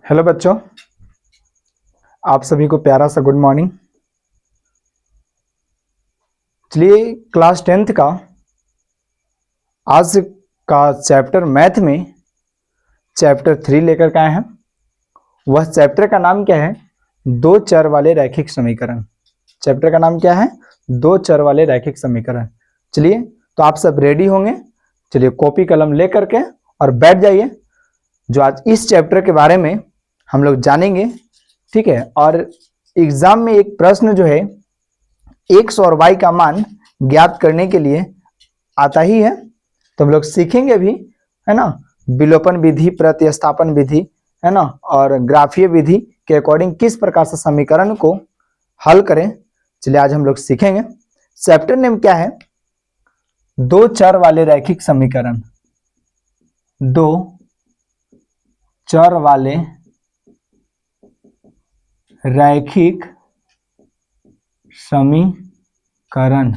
Hello बच्चों, आप सभी को प्यारा सा गुड मॉर्निंग। चलिए क्लास 10th का आज का चैप्टर मैथ में चैप्टर 3 लेकर के आए हैं। वह चैप्टर का नाम क्या है? दो चर वाले रैखिक समीकरण। चैप्टर का नाम क्या है? दो चर वाले रैखिक समीकरण। चलिए तो आप सब रेडी होंगे? चलिए कॉपी कलम लेकर के और बैठ जाइए। जो आज इस चैप्टर के बारे में हम लोग जानेंगे, ठीक है। और एग्जाम में एक प्रश्न जो है एक्स और वाई का मान ज्ञात करने के लिए आता ही है, तो हम लोग सीखेंगे भी, है ना। विलोपन विधि, प्रतिस्थापन विधि, है ना, और ग्राफीय विधि के अकॉर्डिंग किस प्रकार से समीकरण को हल करें, चलिए आज हम लोग सीखेंगे। चैप्टर नेम क्या है? दो चर वाले रैखिक समीकरण। दो चर वाले रैखिक समीकरण।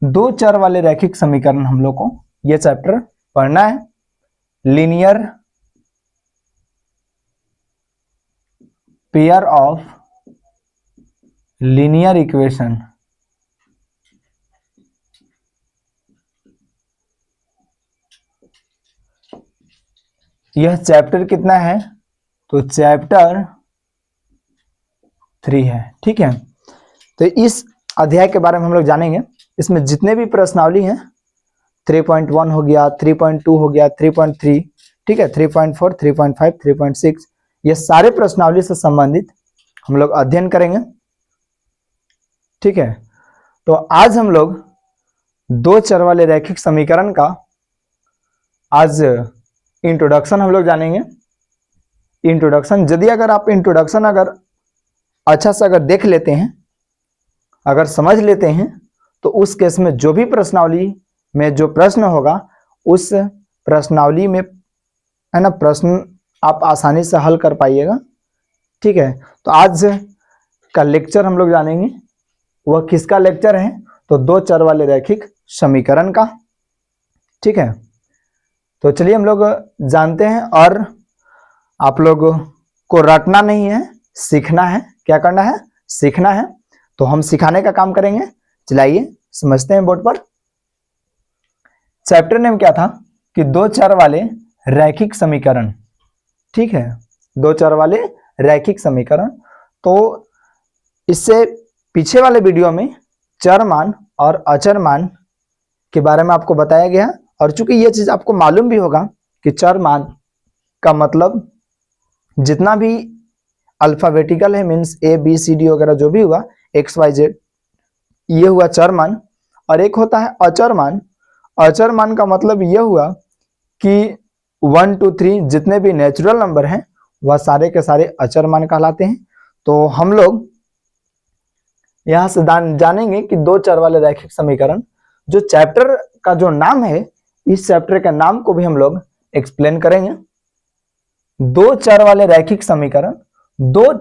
दो चर वाले रैखिक समीकरण हम लोग को यह चैप्टर पढ़ना है। Linear pair of linear equation. यह चैप्टर कितना है? तो चैप्टर 3 है, ठीक है। तो इस अध्याय के बारे में हम लोग जानेंगे। इसमें जितने भी प्रश्नावली हैं, 3.1 हो गया, 3.2 हो गया, 3.3, ठीक है, 3.4, 3.5, 3.6, ये सारे प्रश्नावली से संबंधित हम लोग अध्ययन करेंगे, ठीक है। तो आज हम लोग दो चर वाले रैखिक समीकरण का आज इंट्रोडक्शन हम लोग जानेंगे। इंट्रोडक्शन, यदि अगर आप इंट्रोडक्शन अगर अच्छा से अगर देख लेते हैं, अगर समझ लेते हैं, तो उस केस में जो भी प्रश्नावली में जो प्रश्न होगा उस प्रश्नावली में, है ना, प्रश्न आप आसानी से हल कर पाइएगा, ठीक है। तो आज का लेक्चर हम लोग जानेंगे, वह किसका लेक्चर है? तो दो चर वाले रैखिक समीकरण का, ठीक है। तो चलिए हम लोग जानते हैं, और आप लोग को रटना नहीं है, सीखना है। क्या करना है? सीखना है। तो हम सिखाने का काम करेंगे। चलाइए समझते हैं बोर्ड पर। चैप्टर नेम क्या था? कि दो चर वाले रैखिक समीकरण, ठीक है, दो चर वाले रैखिक समीकरण। तो इससे पीछे वाले वीडियो में चर मान और अचर मान के बारे में आपको बताया गया, और चूंकि यह चीज आपको मालूम भी होगा कि चर मान का मतलब जितना भी अल्फाबेटिकल है, means A B C D वगैरह जो भी हुआ, एक्स वाई जेड, ये हुआ चर मान। और एक होता है अचर मान। अचर मान का मतलब यह हुआ कि 1 2 3 जितने भी नेचुरल नंबर हैं वह सारे के सारे अचर मान कहलाते हैं। तो हम लोग यहां से जानेंगे कि दो चर वाले रैखिक समीकरण, जो चैप्टर का जो नाम है, इस चैप्टर के नाम को भी हम लोग एक्सप्लेन करेंगे। दो चर वाले रैखिक समीकरण। दो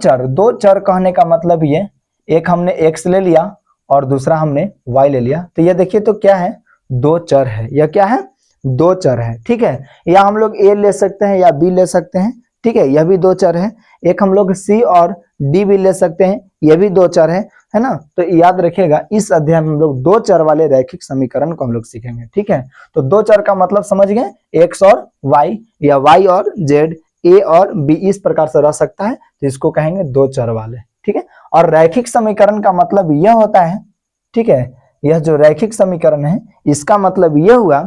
चर कहने का मतलब ये, एक हमने x ले लिया और दूसरा हमने y ले लिया, तो ये देखिए तो क्या है? दो चर है। यह क्या है? दो चर है, ठीक है। या हम लोग a ले सकते हैं या b ले सकते हैं, ठीक है, यह भी दो चर है। एक हम लोग c और d भी ले सकते हैं, यह भी दो चर है ना। तो याद रखिएगा, इस अध्याय में हम लोग दो चर वाले रैखिक समीकरण को हम लोग सीखेंगे, ठीक है। तो दो चर का मतलब समझ गए, x और y, या y और z, a और b, इस प्रकार से रह सकता है, तो इसको कहेंगे दो चर वाले, ठीक है। और रैखिक समीकरण का मतलब यह होता है, ठीक है, यह जो रैखिक समीकरण है इसका मतलब यह हुआ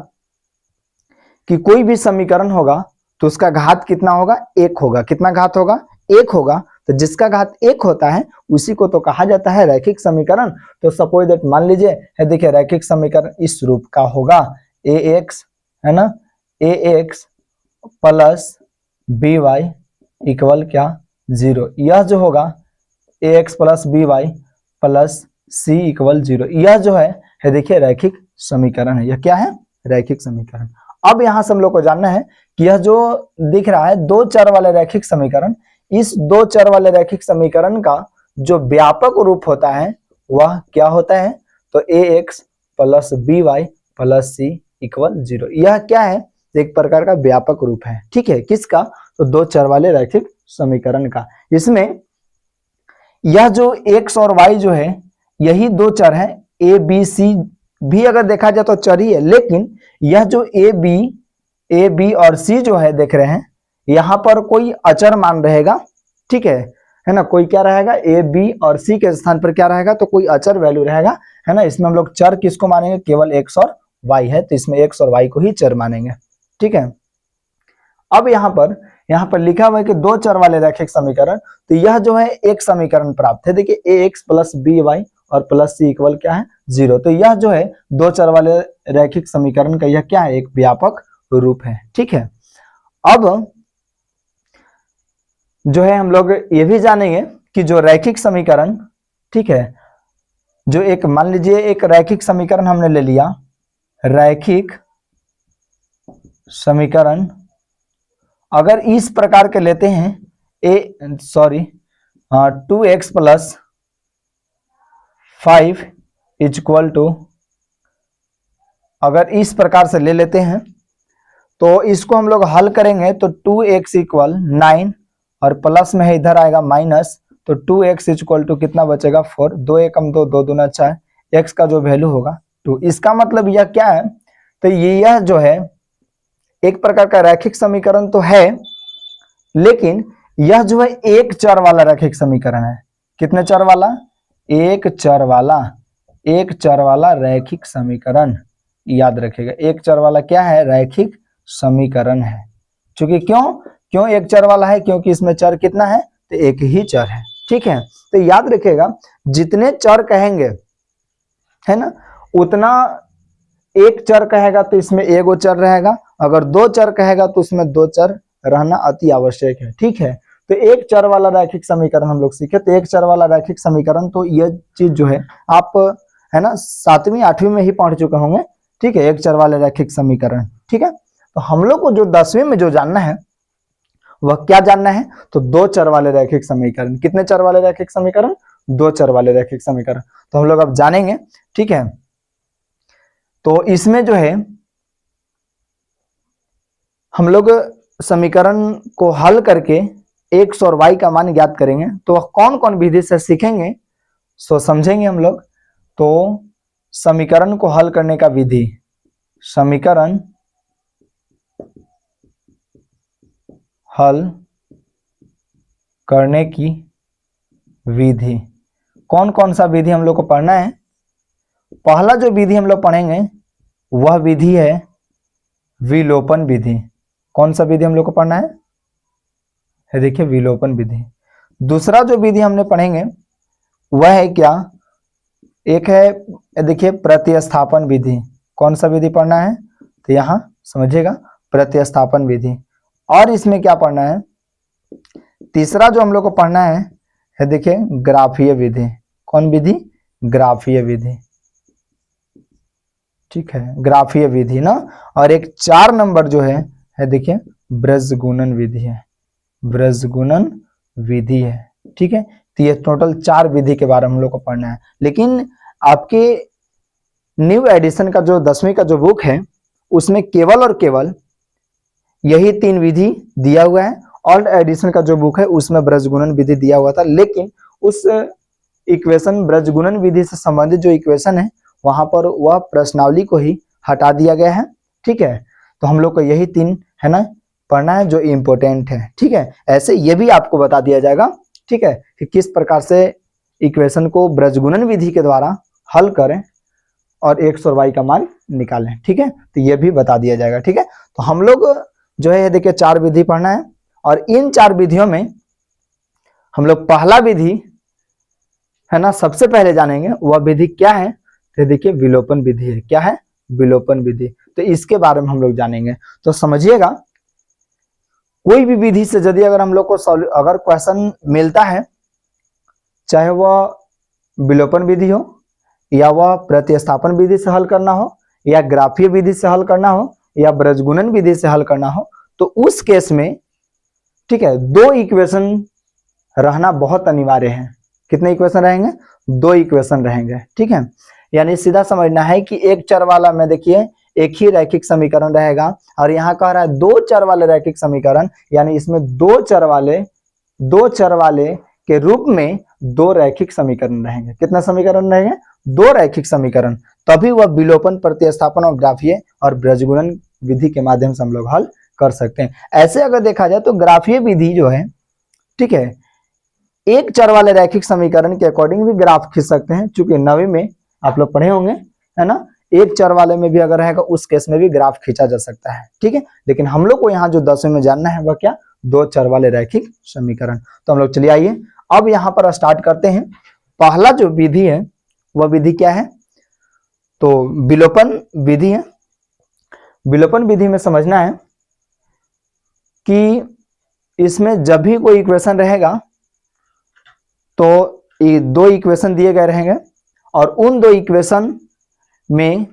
कि कोई भी समीकरण होगा तो उसका घात कितना होगा? एक होगा। कितना घात होगा? एक होगा। तो जिसका घात एक होता है उसी को तो कहा जाता है रैखिक समीकरण। तो सपोज दैट, मान लीजिए, देखिए रैखिक समीकरण इस रूप का होगा, ax, है ना, ax प्लस by इक्वल क्या? 0। यह जो होगा ax plus by plus c equal 0, यह जो है देखिए रैखिक समीकरण है। यह क्या है? रैखिक समीकरण। अब यहां से हम लोग को जानना है कि यह जो दिख रहा है दो चर वाले रैखिक समीकरण, इस दो चर वाले रैखिक समीकरण का जो व्यापक रूप होता है वह क्या होता है? तो ax plus by plus c equal 0। यह क्या है? एक प्रकार का व्यापक रूप है, ठीक है, किसका, तो दो चर वाले रैखिक समीकरण का। इसमें यह जो x और y जो है यही दो चर है, a b c भी अगर देखा जाए तो चर ही है, लेकिन यह जो a b और c जो है देख रहे हैं यहां पर कोई अचर मान रहेगा, ठीक है ना, कोई क्या रहेगा, a b और c के स्थान पर क्या रहेगा, तो कोई अचर वैल्यू रहेगा, है ना। इसमें हम लोग चर किसको मानेंगे, केवल x और y है, तो इसमें x और y को ही चर मानेंगे, ठीक है। अब यहाँ पर लिखा हुआ है कि दो चर वाले रैखिक समीकरण, तो यह जो है एक समीकरण प्राप्त है, देखिए ax प्लस by और प्लस c इक्वल क्या है 0, तो यह जो है दो चर वाले रैखिक समीकरण का यह क्या है, एक व्यापक रूप है, ठीक है। अब जो है हम लोग ये भी जानेंगे कि जो रैखिक समीकरण, ठीक है, जो एक मान लीजिए एक रैखिक समीकरण हमने ले लिया, रैखिक समीकरण अगर इस प्रकार के लेते हैं 2x प्लस 5 इक्वल टू, अगर इस प्रकार से ले लेते हैं तो इसको हम लोग हल करेंगे तो 2x इक्वल 9 और प्लस में है इधर आएगा माइनस, तो 2x इक्वल टू कितना बचेगा 4, 2 एकम 2, 2 दूना 4, x का जो वैल्यू होगा 2। इसका मतलब यह क्या है, तो यह जो है एक प्रकार का रैखिक समीकरण तो है, लेकिन यह जो है एक चर वाला रैखिक समीकरण है। कितने चर वाला, एक चर वाला रैखिक समीकरण, याद रखिएगा, एक चर वाला क्या है, रैखिक समीकरण है। क्योंकि क्यों एक चर वाला है, क्योंकि इसमें चर कितना है, तो एक ही चर है, ठीक है। तो याद रखिएगा जितने चर कहेंगे, है ना, उतना एक चर कहेगा तो इसमें एगो चर रहेगा, अगर दो चर कहेगा तो उसमें दो चर रहना अति आवश्यक है, ठीक है। तो एक चर वाला रैखिक समीकरण हम लोग सीखे, तो एक चर वाला रैखिक समीकरण, तो यह चीज जो है आप, है ना, 7वीं 8वीं में ही पढ़ चुके होंगे, ठीक है, एक चर वाले रैखिक समीकरण, ठीक है। तो हम लोग को जो 10वीं में जो जानना है वह क्या जानना है, तो दो चर वाले रैखिक समीकरण। कितने चर वाले रैखिक समीकरण, दो चर वाले रैखिक समीकरण, तो हम लोग अब जानेंगे, ठीक है। तो इसमें जो है हम लोग समीकरण को हल करके x और y का मान ज्ञात करेंगे, तो कौन कौन विधि से सीखेंगे, सो समझेंगे हम लोग। तो समीकरण को हल करने का विधि, समीकरण हल करने की विधि, कौन कौन सा विधि हम लोग को पढ़ना है। पहला जो विधि हम लोग पढ़ेंगे वह विधि है विलोपन विधि। कौन सा विधि हम लोग को पढ़ना है, देखिए विलोपन विधि। दूसरा जो विधि हमने पढ़ेंगे वह है क्या, एक है देखिए प्रतिस्थापन विधि। कौन सा विधि पढ़ना है, तो यहां समझिएगा प्रतिस्थापन विधि। और इसमें क्या पढ़ना है, तीसरा जो हम लोग को पढ़ना है देखिए ग्राफीय विधि। कौन विधि, ग्राफीय विधि, ठीक है, ग्राफीय विधि ना। और एक 4 नंबर जो है देखिए ब्रजगुणन विधि है, ब्रजगुणन विधि है, ठीक है। तो ये टोटल 4 विधि के बारे में हम लोग को पढ़ना है। लेकिन आपके न्यू एडिशन का जो 10वीं का जो बुक है उसमें केवल और केवल यही 3 विधि दिया हुआ है। ओल्ड एडिशन का जो बुक है उसमें ब्रजगुणन विधि दिया हुआ था, लेकिन उस इक्वेशन ब्रजगुणन विधि से संबंधित जो इक्वेशन है वहां पर वह प्रश्नावली को ही हटा दिया गया है, ठीक है। तो हम लोग को यही 3 है ना पढ़ना है जो इम्पोर्टेंट है, ठीक है। ऐसे ये भी आपको बता दिया जाएगा, ठीक है, कि किस प्रकार से इक्वेशन को ब्रजगुणन विधि के द्वारा हल करें और x और y का मान निकालें, ठीक है। तो ये भी बता दिया जाएगा, ठीक है। तो हम लोग जो है देखिए 4 विधि पढ़ना है, और इन 4 विधियों में हम लोग पहला विधि है ना सबसे पहले जानेंगे, वह विधि क्या है, तो देखिए विलोपन विधि है। क्या है, विलोपन विधि। तो इसके बारे में हम लोग जानेंगे। तो समझिएगा कोई भी विधि से यदि अगर हम लोग को अगर क्वेश्चन मिलता है, चाहे वह विलोपन विधि हो या वह प्रतिस्थापन विधि से हल करना हो या ग्राफीय विधि से हल करना हो या ब्रजगुणन विधि से हल करना हो, तो उस केस में, ठीक है, 2 इक्वेशन रहना बहुत अनिवार्य है। कितने इक्वेशन रहेंगे, 2 इक्वेशन रहेंगे, ठीक है। यानी सीधा समझना है कि एक चर वाला में देखिए एक ही रैखिक समीकरण रहेगा। और यहाँ कह रहा है दो चर वाले रैखिक समीकरण, यानी इसमें दो चर वाले के रूप में दो रैखिक समीकरण रहेंगे। कितना समीकरण रहेंगे? दो रैखिक समीकरण। तभी वह विलोपन, प्रतिस्थापन और ग्राफीय और बीजगुणन विधि के माध्यम से हम लोग हल कर सकते हैं। ऐसे अगर देखा जाए तो ग्राफीय विधि जो है, ठीक है, एक चर वाले रैखिक समीकरण के अकॉर्डिंग भी ग्राफ खींच सकते हैं। चूंकि 9वीं में आप लोग पढ़े होंगे, है ना, एक चर वाले में भी अगर रहेगा उस केस में भी ग्राफ खींचा जा सकता है, ठीक है। लेकिन हम लोग को यहाँ जो 10वीं में जानना है वह क्या? दो चर वाले रैखिक समीकरण। तो हम लोग चलिए आइए अब यहाँ पर स्टार्ट करते हैं। पहला जो विधि है वह विधि क्या है? तो विलोपन विधि है। विलोपन विधि में समझना है कि इसमें जब भी कोई इक्वेशन रहेगा तो ये दो इक्वेशन दिए गए रहेंगे और उन दो इक्वेशन में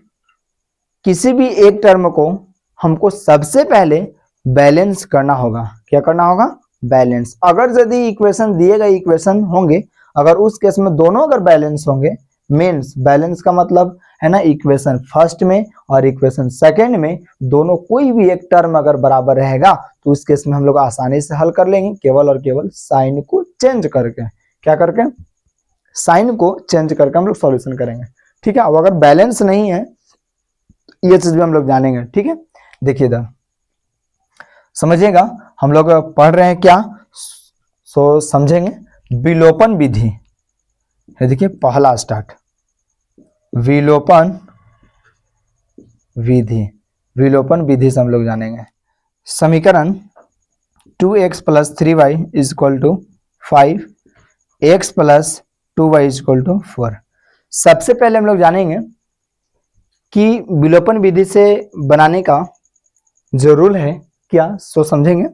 किसी भी एक टर्म को हमको सबसे पहले बैलेंस करना होगा। क्या करना होगा? बैलेंस। अगर यदि इक्वेशन दिए गए इक्वेशन होंगे, अगर उस केस में दोनों अगर बैलेंस होंगे, मीन्स बैलेंस का मतलब है ना, इक्वेशन फर्स्ट में और इक्वेशन सेकंड में दोनों कोई भी एक टर्म अगर बराबर रहेगा तो उस केस में हम लोग आसानी से हल कर लेंगे, केवल और केवल साइन को चेंज करके। क्या करके? साइन को चेंज करके हम लोग सॉल्यूशन करेंगे, ठीक है। अब अगर बैलेंस नहीं है, ये चीज भी हम लोग जानेंगे, ठीक है। देखिए इधर समझिएगा, हम लोग पढ़ रहे हैं क्या, सो समझेंगे। विलोपन विधि है, देखिए पहला स्टार्ट, विलोपन विधि। विलोपन विधि से हम लोग जानेंगे समीकरण 2x + 3y = 5, x + 2y = 4। सबसे पहले हम लोग जानेंगे कि विलोपन विधि से बनाने का जो रूल है क्या, सो समझेंगे।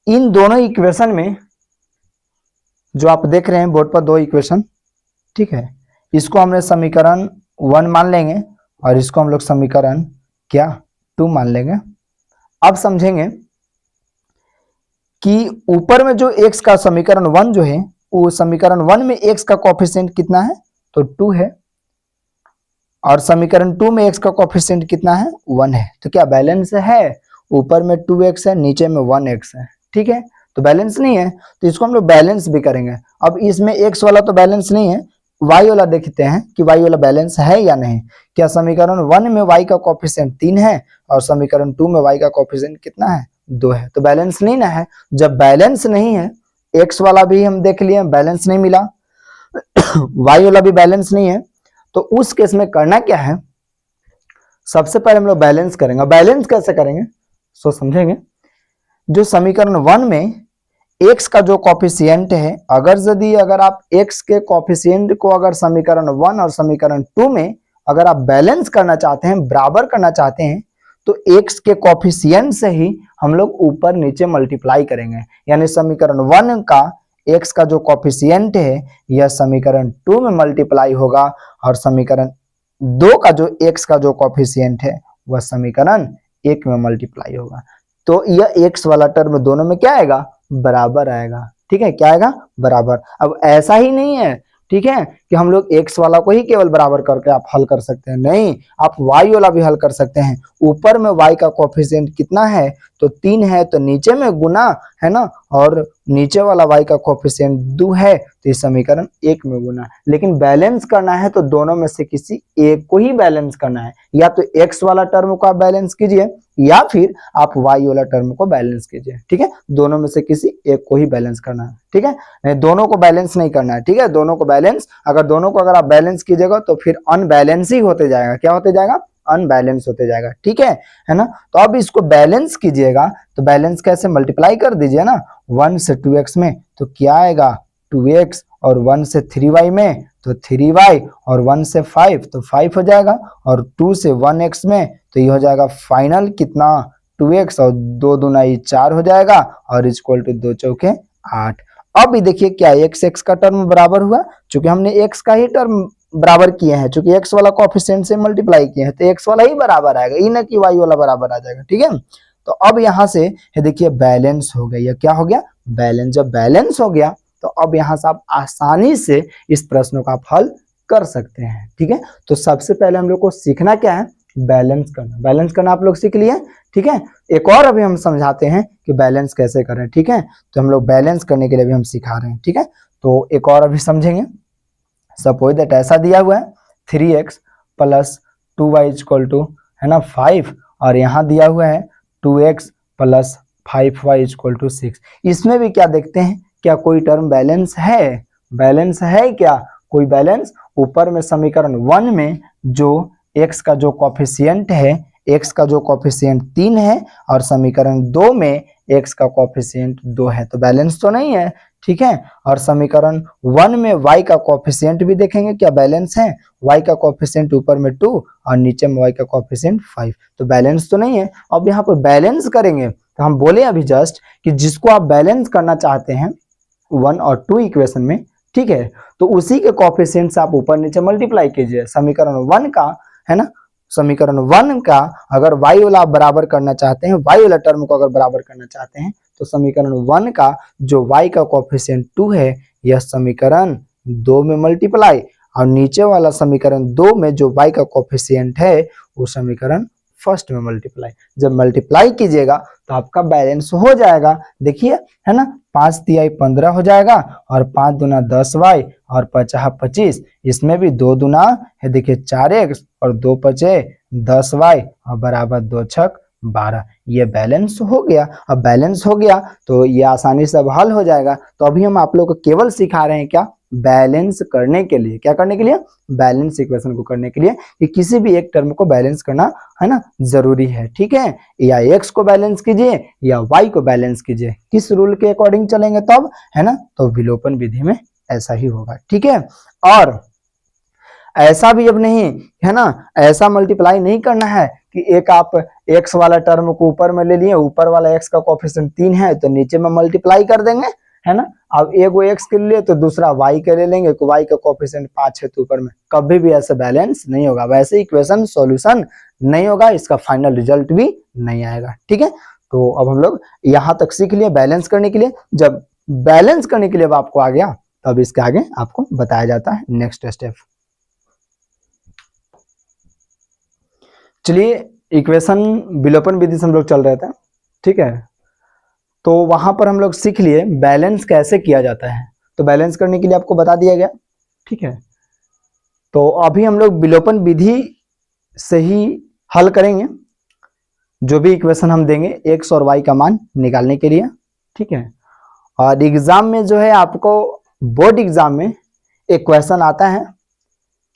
इन दोनों इक्वेशन में जो आप देख रहे हैं बोर्ड पर दो इक्वेशन, ठीक है, इसको हमने समीकरण 1 मान लेंगे और इसको हम लोग समीकरण क्या 2 मान लेंगे। अब समझेंगे कि ऊपर में जो x का समीकरण 1 जो है, वो समीकरण 1 में x का कोएफिशिएंट कितना है? तो 2 है, और समीकरण 2 में x का कोएफिशिएंट कितना है? 1 है। तो क्या बैलेंस है? ऊपर में 2x है, नीचे में 1x है, ठीक है। तो बैलेंस नहीं है, तो इसको हम लोग बैलेंस भी करेंगे। अब इसमें x वाला तो बैलेंस नहीं है, y वाला देखते हैं कि y वाला बैलेंस है या नहीं। क्या समीकरण 1 में y का कोएफिशिएंट 3 है और समीकरण 2 में y का कोएफिशिएंट कितना है? 2 है। तो बैलेंस नहीं ना है। जब बैलेंस नहीं है, x वाला भी हम देख लिए बैलेंस नहीं मिला, y वाला भी बैलेंस नहीं है, तो उस केस में करना क्या है? सबसे पहले हम लोग बैलेंस करेंगे। बैलेंस कैसे करेंगे सो समझेंगे। जो समीकरण 1 में x का जो कोएफिशिएंट है, अगर आप x के कोएफिशिएंट को अगर समीकरण 1 और समीकरण 2 में अगर आप बैलेंस करना चाहते हैं, बराबर करना चाहते हैं, तो x के कोएफिशिएंट से ही हम लोग ऊपर नीचे मल्टीप्लाई करेंगे। यानी समीकरण 1 का x का जो कोएफिशिएंट है यह समीकरण 2 में मल्टीप्लाई होगा और समीकरण 2 का जो x का जो कोएफिशिएंट है वह समीकरण 1 में मल्टीप्लाई होगा। तो यह x वाला टर्म दोनों में क्या आएगा? बराबर आएगा, ठीक है। क्या आएगा? बराबर। अब ऐसा ही नहीं है, ठीक है, कि हम लोग x वाला को ही केवल बराबर करके आप हल कर सकते हैं, नहीं, आप y वाला भी हल कर सकते हैं। ऊपर में y का कोएफिशिएंट कितना है? तो 3 है, तो नीचे में गुना है ना, और नीचे वाला y का कोएफिशिएंट 2 है, तो इस समीकरण 1 में गुना। लेकिन बैलेंस करना है तो दोनों में से किसी एक को ही बैलेंस करना है। या तो x वाला टर्म को आप बैलेंस कीजिए या फिर आप y वाला टर्म को बैलेंस कीजिए, ठीक है। दोनों में से किसी एक को ही बैलेंस करना है, ठीक है। नहीं, दोनों को बैलेंस नहीं करना है, ठीक है। दोनों को बैलेंस, दोनों को अगर आप बैलेंस कीजिएगा तो फिर अनबैलेंस ही होते जाएगा। क्या होते जाएगा? अनबैलेंस होते जाएगा, ठीक है ना। तो अब इसको बैलेंस कीजिएगा, तो बैलेंस कैसे? मल्टीप्लाई कर दीजिए ना 1 से 2x में, तो क्या आएगा? 2x, और 1 से 3y में तो 3y, और 1 से 5 तो 5 हो जाएगा, और 2 से 1x में तो ये हो जाएगा फाइनल कितना? 2x, और 2 दूना 4 हो जाएगा, और इक्वल टू 2 चौके 8। अब देखिए क्या x का टर्म बराबर हुआ, चूंकि हमने x का ही टर्म बराबर किए हैं, चूंकि x वाला कोएफिशिएंट से मल्टीप्लाई किए हैं, तो x वाला ही बराबर आएगा, ये ना कि y वाला बराबर आ जाएगा, ठीक है। तो अब यहाँ से देखिए बैलेंस हो गया। क्या हो गया? बैलेंस। जब बैलेंस हो गया तो अब यहाँ से आप आसानी से इस प्रश्न को आप हल कर सकते हैं, ठीक है। तो सबसे पहले हम लोग को सीखना क्या है? बैलेंस करना। बैलेंस करना आप लोग सीख लिए, ठीक है। एक और अभी हम समझाते हैं कि बैलेंस कैसे करें, ठीक है। तो हम लोग बैलेंस करने के लिए भी हम सिखा रहे हैं, ठीक है। तो एक और अभी समझेंगे। सपोज दैट ऐसा दिया हुआ है 3x plus 2y equal to, है ना, 5, और यहाँ दिया हुआ है 2x plus 5y equal to 6। इसमें भी क्या देखते हैं, क्या कोई टर्म बैलेंस है? बैलेंस है क्या कोई बैलेंस? ऊपर में समीकरण 1 में जो x का जो कॉफिशिएंट है, x का जो कॉफिशिएंट 3 है, और समीकरण 2 में x का कॉफिशिएंट 2 है, तो बैलेंस तो नहीं है, ठीक है। और समीकरण 1 में y का कॉफिशिएंट भी देखेंगे क्या बैलेंस है। y का कॉफिशिएंट ऊपर में 2 और नीचे में y का कॉफिशिएंट 5, तो बैलेंस तो नहीं है। अब यहाँ पर बैलेंस करेंगे तो हम बोले अभी जस्ट कि जिसको आप बैलेंस करना चाहते हैं 1 और 2 इक्वेशन में, ठीक है, तो उसी के कॉफिशिएंट से आप ऊपर नीचे मल्टीप्लाई कीजिए। समीकरण 1 का, है ना, समीकरण 1 का अगर y वाला आप बराबर करना चाहते हैं, y वाला टर्म को अगर बराबर करना चाहते हैं, तो समीकरण 1 का जो y का कॉफिशिएंट 2 है, यह समीकरण 2 में मल्टीप्लाई, और नीचे वाला समीकरण 2 में जो y का कॉफिशिएंट है वो समीकरण फर्स्ट में मल्टीप्लाई। जब मल्टीप्लाई कीजिएगा तो आपका बैलेंस हो जाएगा। देखिए, है ना, 5 तिहाई 15 हो जाएगा, और 5 दूना 10y, और 50 25, इसमें भी 2 दूना है, देखिए 4x, और 2 पचे 10y, और बराबर 2 छक 12। ये बैलेंस हो गया। अब बैलेंस हो गया तो ये आसानी से अब हल हो जाएगा। तो अभी हम आप लोग को केवल सिखा रहे हैं क्या, बैलेंस करने के लिए। क्या करने के लिए? बैलेंस इक्वेशन को करने के लिए, कि किसी भी एक टर्म को बैलेंस करना, है ना, जरूरी है, ठीक है। या x को बैलेंस कीजिए या y को बैलेंस कीजिए, किस रूल के अकॉर्डिंग चलेंगे तब, है ना, तो विलोपन विधि में ऐसा ही होगा, ठीक है। और ऐसा भी अब नहीं, है ना, ऐसा मल्टीप्लाई नहीं करना है कि एक आप x वाला टर्म को ऊपर में ले लिए, ऊपर वाला x का कोएफिशिएंट 3 है तो नीचे में मल्टीप्लाई कर देंगे, है ना। अब एगो x के लिए तो दूसरा y के ले लेंगे, तो y का कोएफिशिएंट 5 है तो ऊपर में, कभी भी ऐसे बैलेंस नहीं होगा, वैसे इक्वेशन सॉल्यूशन नहीं होगा, इसका फाइनल रिजल्ट भी नहीं आएगा, ठीक है। तो अब हम लोग यहाँ तक सीख लिए बैलेंस करने के लिए। जब बैलेंस करने के लिए अब आपको आ गया, तब इसके आगे आपको बताया जाता है नेक्स्ट स्टेप। चलिए, इक्वेशन विलोपन विधि से हम लोग चल रहे थे, ठीक है। तो वहां पर हम लोग सीख लिए बैलेंस कैसे किया जाता है, तो बैलेंस करने के लिए आपको बता दिया गया, ठीक है। तो अभी हम लोग विलोपन विधि से ही हल करेंगे जो भी इक्वेशन हम देंगे x और y का मान निकालने के लिए, ठीक है। और एग्जाम में जो है आपको बोर्ड एग्जाम में एक क्वेश्चन आता है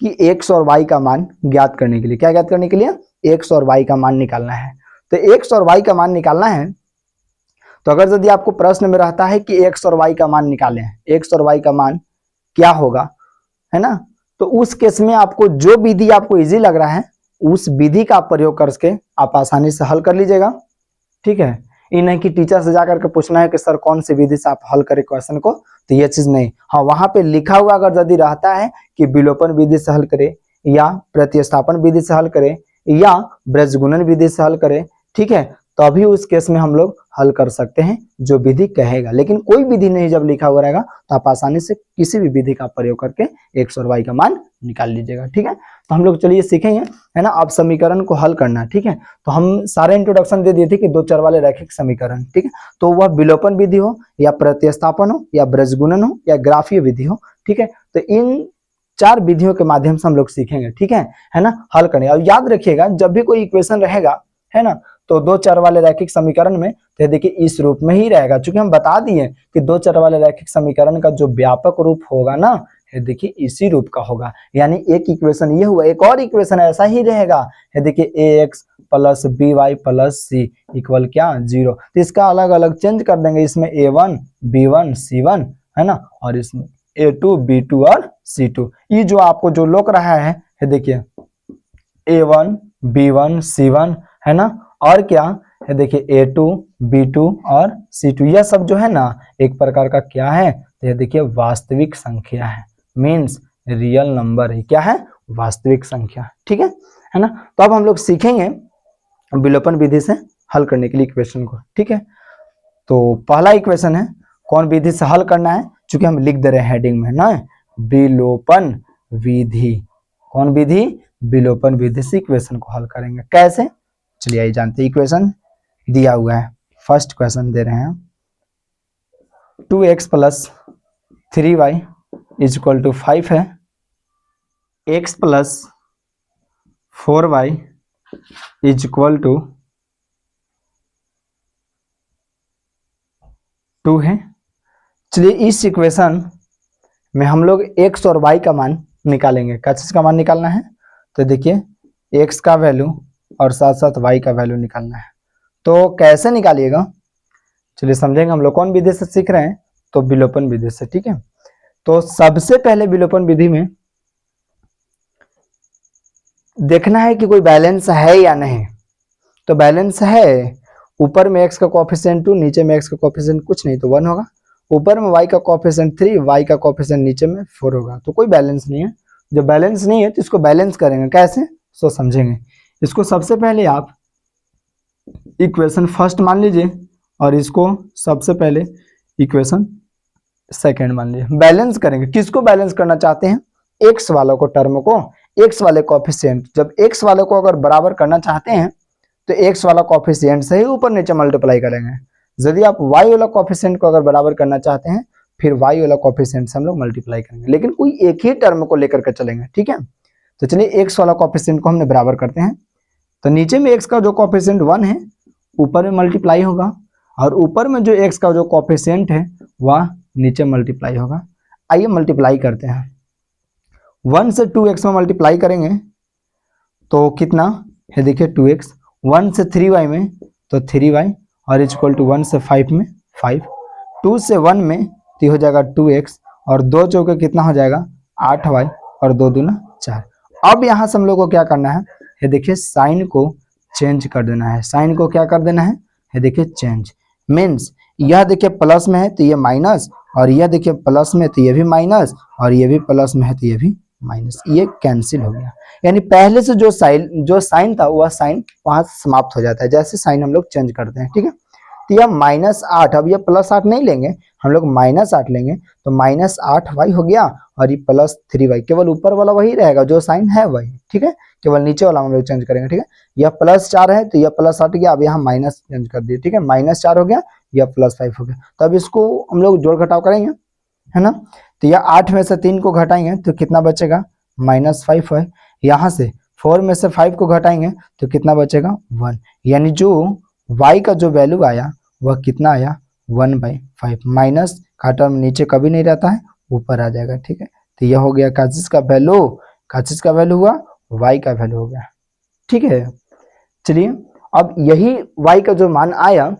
कि x और y का मान ज्ञात करने के लिए, क्या ज्ञात करने के लिए, x और y का मान निकालना है। तो x और y का मान निकालना है, तो अगर यदि आपको प्रश्न में रहता है कि x और y का मान निकालें, x और y का मान क्या होगा, है ना, तो उस केस में आपको जो विधि आपको इजी लग रहा है उस विधि का प्रयोग करके आप आसानी से हल कर लीजिएगा, ठीक है। ये नहीं कि टीचर से जाकर के पूछना है कि सर कौन सी विधि से आप हल करें क्वेश्चन को, तो ये चीज नहीं। हाँ, वहां पे लिखा हुआ अगर यदि रहता है कि विलोपन विधि से हल करें, या प्रतिस्थापन विधि से हल करें, या ब्रजगुणन विधि से हल करें, ठीक है, तो अभी उस केस में हम लोग हल कर सकते हैं जो विधि कहेगा। लेकिन कोई विधि नहीं जब लिखा हुआ रहेगा तो आप आसानी से किसी भी विधि का प्रयोग करके x और y का मान निकाल लीजिएगा, ठीक है। तो हम लोग चलिए सीखेंगे, है ना, आप समीकरण को हल करना, ठीक है। तो हम सारे इंट्रोडक्शन दे दिए थे कि 2 चर वाले रैखिक समीकरण, ठीक है, तो वह विलोपन विधि हो या प्रतिस्थापन हो या ब्रजगुणन हो या ग्राफीय विधि हो, ठीक है। तो इन 4 विधियों के माध्यम से हम लोग सीखेंगे, ठीक है ना, हल करेंगे। और याद रखिएगा जब भी कोई इक्वेशन रहेगा, है ना, तो 2 चर वाले रैखिक समीकरण में तो देखिए इस रूप में ही रहेगा, क्योंकि हम बता दिए कि 2 चर वाले रैखिक समीकरण का जो व्यापक रूप होगा ना, ये देखिए इसी रूप का होगा। यानी एक इक्वेशन ये हुआ, एक और इक्वेशन ऐसा ही रहेगा, ये देखिए ax plus by plus c equal क्या 0। तो इसका अलग अलग चेंज कर देंगे, इसमें a1 b1 c1, है ना, और इसमें a2 b2 और c2। ये जो आपको जो लोक रहा है, ये देखिए a1 b1 c1, है ना, और क्या है, देखिए a2 b2 और c2, यह सब जो है ना एक प्रकार का क्या है, तो ये देखिए वास्तविक संख्या है, मीन्स रियल नंबर है, क्या है, वास्तविक संख्या, ठीक है ना। तो अब हम लोग सीखेंगे विलोपन विधि से हल करने के लिए इक्वेशन को, ठीक है। तो पहला इक्वेशन है, कौन विधि से हल करना है, चूंकि हम लिख दे रहे हैं हेडिंग में ना, विलोपन विधि। कौन विधि, विलोपन विधि से इक्वेशन को हल करेंगे। कैसे, चलिए आइए जानते हैं। इक्वेशन दिया हुआ है, फर्स्ट क्वेश्चन दे रहे हैं 2x plus 3y is equal to 5 है, x plus 4y is equal to 2 है। चलिए इस इक्वेशन में हम लोग x और y का मान निकालेंगे। किस चीज का मान निकालना है, तो देखिए x का वैल्यू और साथ साथ y का वैल्यू निकालना है। तो कैसे निकालिएगा, चलिए समझेंगे। हम लोग कौन विधि से सीख रहे हैं, तो विलोपन विधि से, ठीक है। तो सबसे पहले विलोपन विधि में देखना है कि कोई बैलेंस है या नहीं। तो बैलेंस है, ऊपर में x का कोएफिशिएंट 2, नीचे में x का कोएफिशिएंट कुछ नहीं तो 1 होगा। ऊपर में y का कोएफिशिएंट 3, y का कोएफिशिएंट नीचे में 4 होगा। तो कोई बैलेंस नहीं है। जब बैलेंस नहीं है तो इसको बैलेंस करेंगे कैसे, सो समझेंगे। इसको सबसे पहले आप इक्वेशन फर्स्ट मान लीजिए और इसको सबसे पहले इक्वेशन सेकेंड मान लीजिए। बैलेंस करेंगे, किसको बैलेंस करना चाहते हैं, एक्स वालों को, टर्म को, एक्स वाले कोएफिशिएंट। जब एक्स वाले को अगर बराबर करना चाहते हैं तो एक्स वाला कोएफिशिएंट से ही ऊपर नीचे मल्टीप्लाई करेंगे। यदि आप वाई वाला कोएफिशिएंट को अगर बराबर करना चाहते हैं फिर वाई वाला कोएफिशिएंट से हम लोग मल्टीप्लाई करेंगे, लेकिन कोई एक ही टर्म को लेकर के चलेंगे, ठीक है। तो चलिए एक्स वाला कोएफिशिएंट को हमने बराबर करते हैं। तो नीचे में एक्स का जो कोएफिशिएंट 1 है ऊपर में मल्टीप्लाई होगा, और ऊपर में जो एक्स का जो कोएफिशिएंट है वह नीचे मल्टीप्लाई होगा। आइए मल्टीप्लाई करते हैं। 1 से 2x में मल्टीप्लाई करेंगे तो कितना है, देखिए 2x। 1 से 3y में तो 3y, और इक्वल टू 1 से 5 में 5। 2 से 1 में तो हो जाएगा 2x, और 2 चौके कितना हो जाएगा 8y, और 2 दूना 4। अब यहाँ से हम लोग को क्या करना है, ये देखिए साइन को चेंज कर देना है। साइन को क्या कर देना है, ये देखिए चेंज। मीन्स यह देखिए प्लस में है तो ये माइनस, और यह देखिए प्लस में तो ये भी माइनस, और ये भी प्लस में है तो ये भी माइनस। ये कैंसिल हो गया, यानी पहले से जो साइन था वह साइन वहां समाप्त हो जाता है जैसे साइन हम लोग चेंज करते हैं, ठीक है। तो यह -8, अब ये +8 नहीं लेंगे हम लोग, -8 लेंगे। तो -8y हो गया, और ये +3y, केवल ऊपर वाला वही रहेगा जो साइन है वही, ठीक है। केवल नीचे वाला हम लोग चेंज करेंगे, ठीक है। यह +4 है तो यह प्लस हट गया, अब यहाँ माइनस चेंज कर दिए, ठीक है। -4 हो गया, यह +5 हो गया। तो अब इसको हम लोग जोड़ घटाव करेंगे, है ना। तो यह 8 में से 3 को घटाएंगे तो कितना बचेगा, -5 है। यहाँ से 4 में से 5 को घटाएंगे तो कितना बचेगा 1, यानी जो y का जो वैल्यू आया वह कितना आया 1/5। माइनस का टर्म नीचे कभी नहीं रहता है, ऊपर आ जाएगा, ठीक है। तो यह हो गया का वैल्यू, का वैल्यू हुआ y का वैल्यू हो गया, ठीक है। चलिए अब यही y का जो मान आया,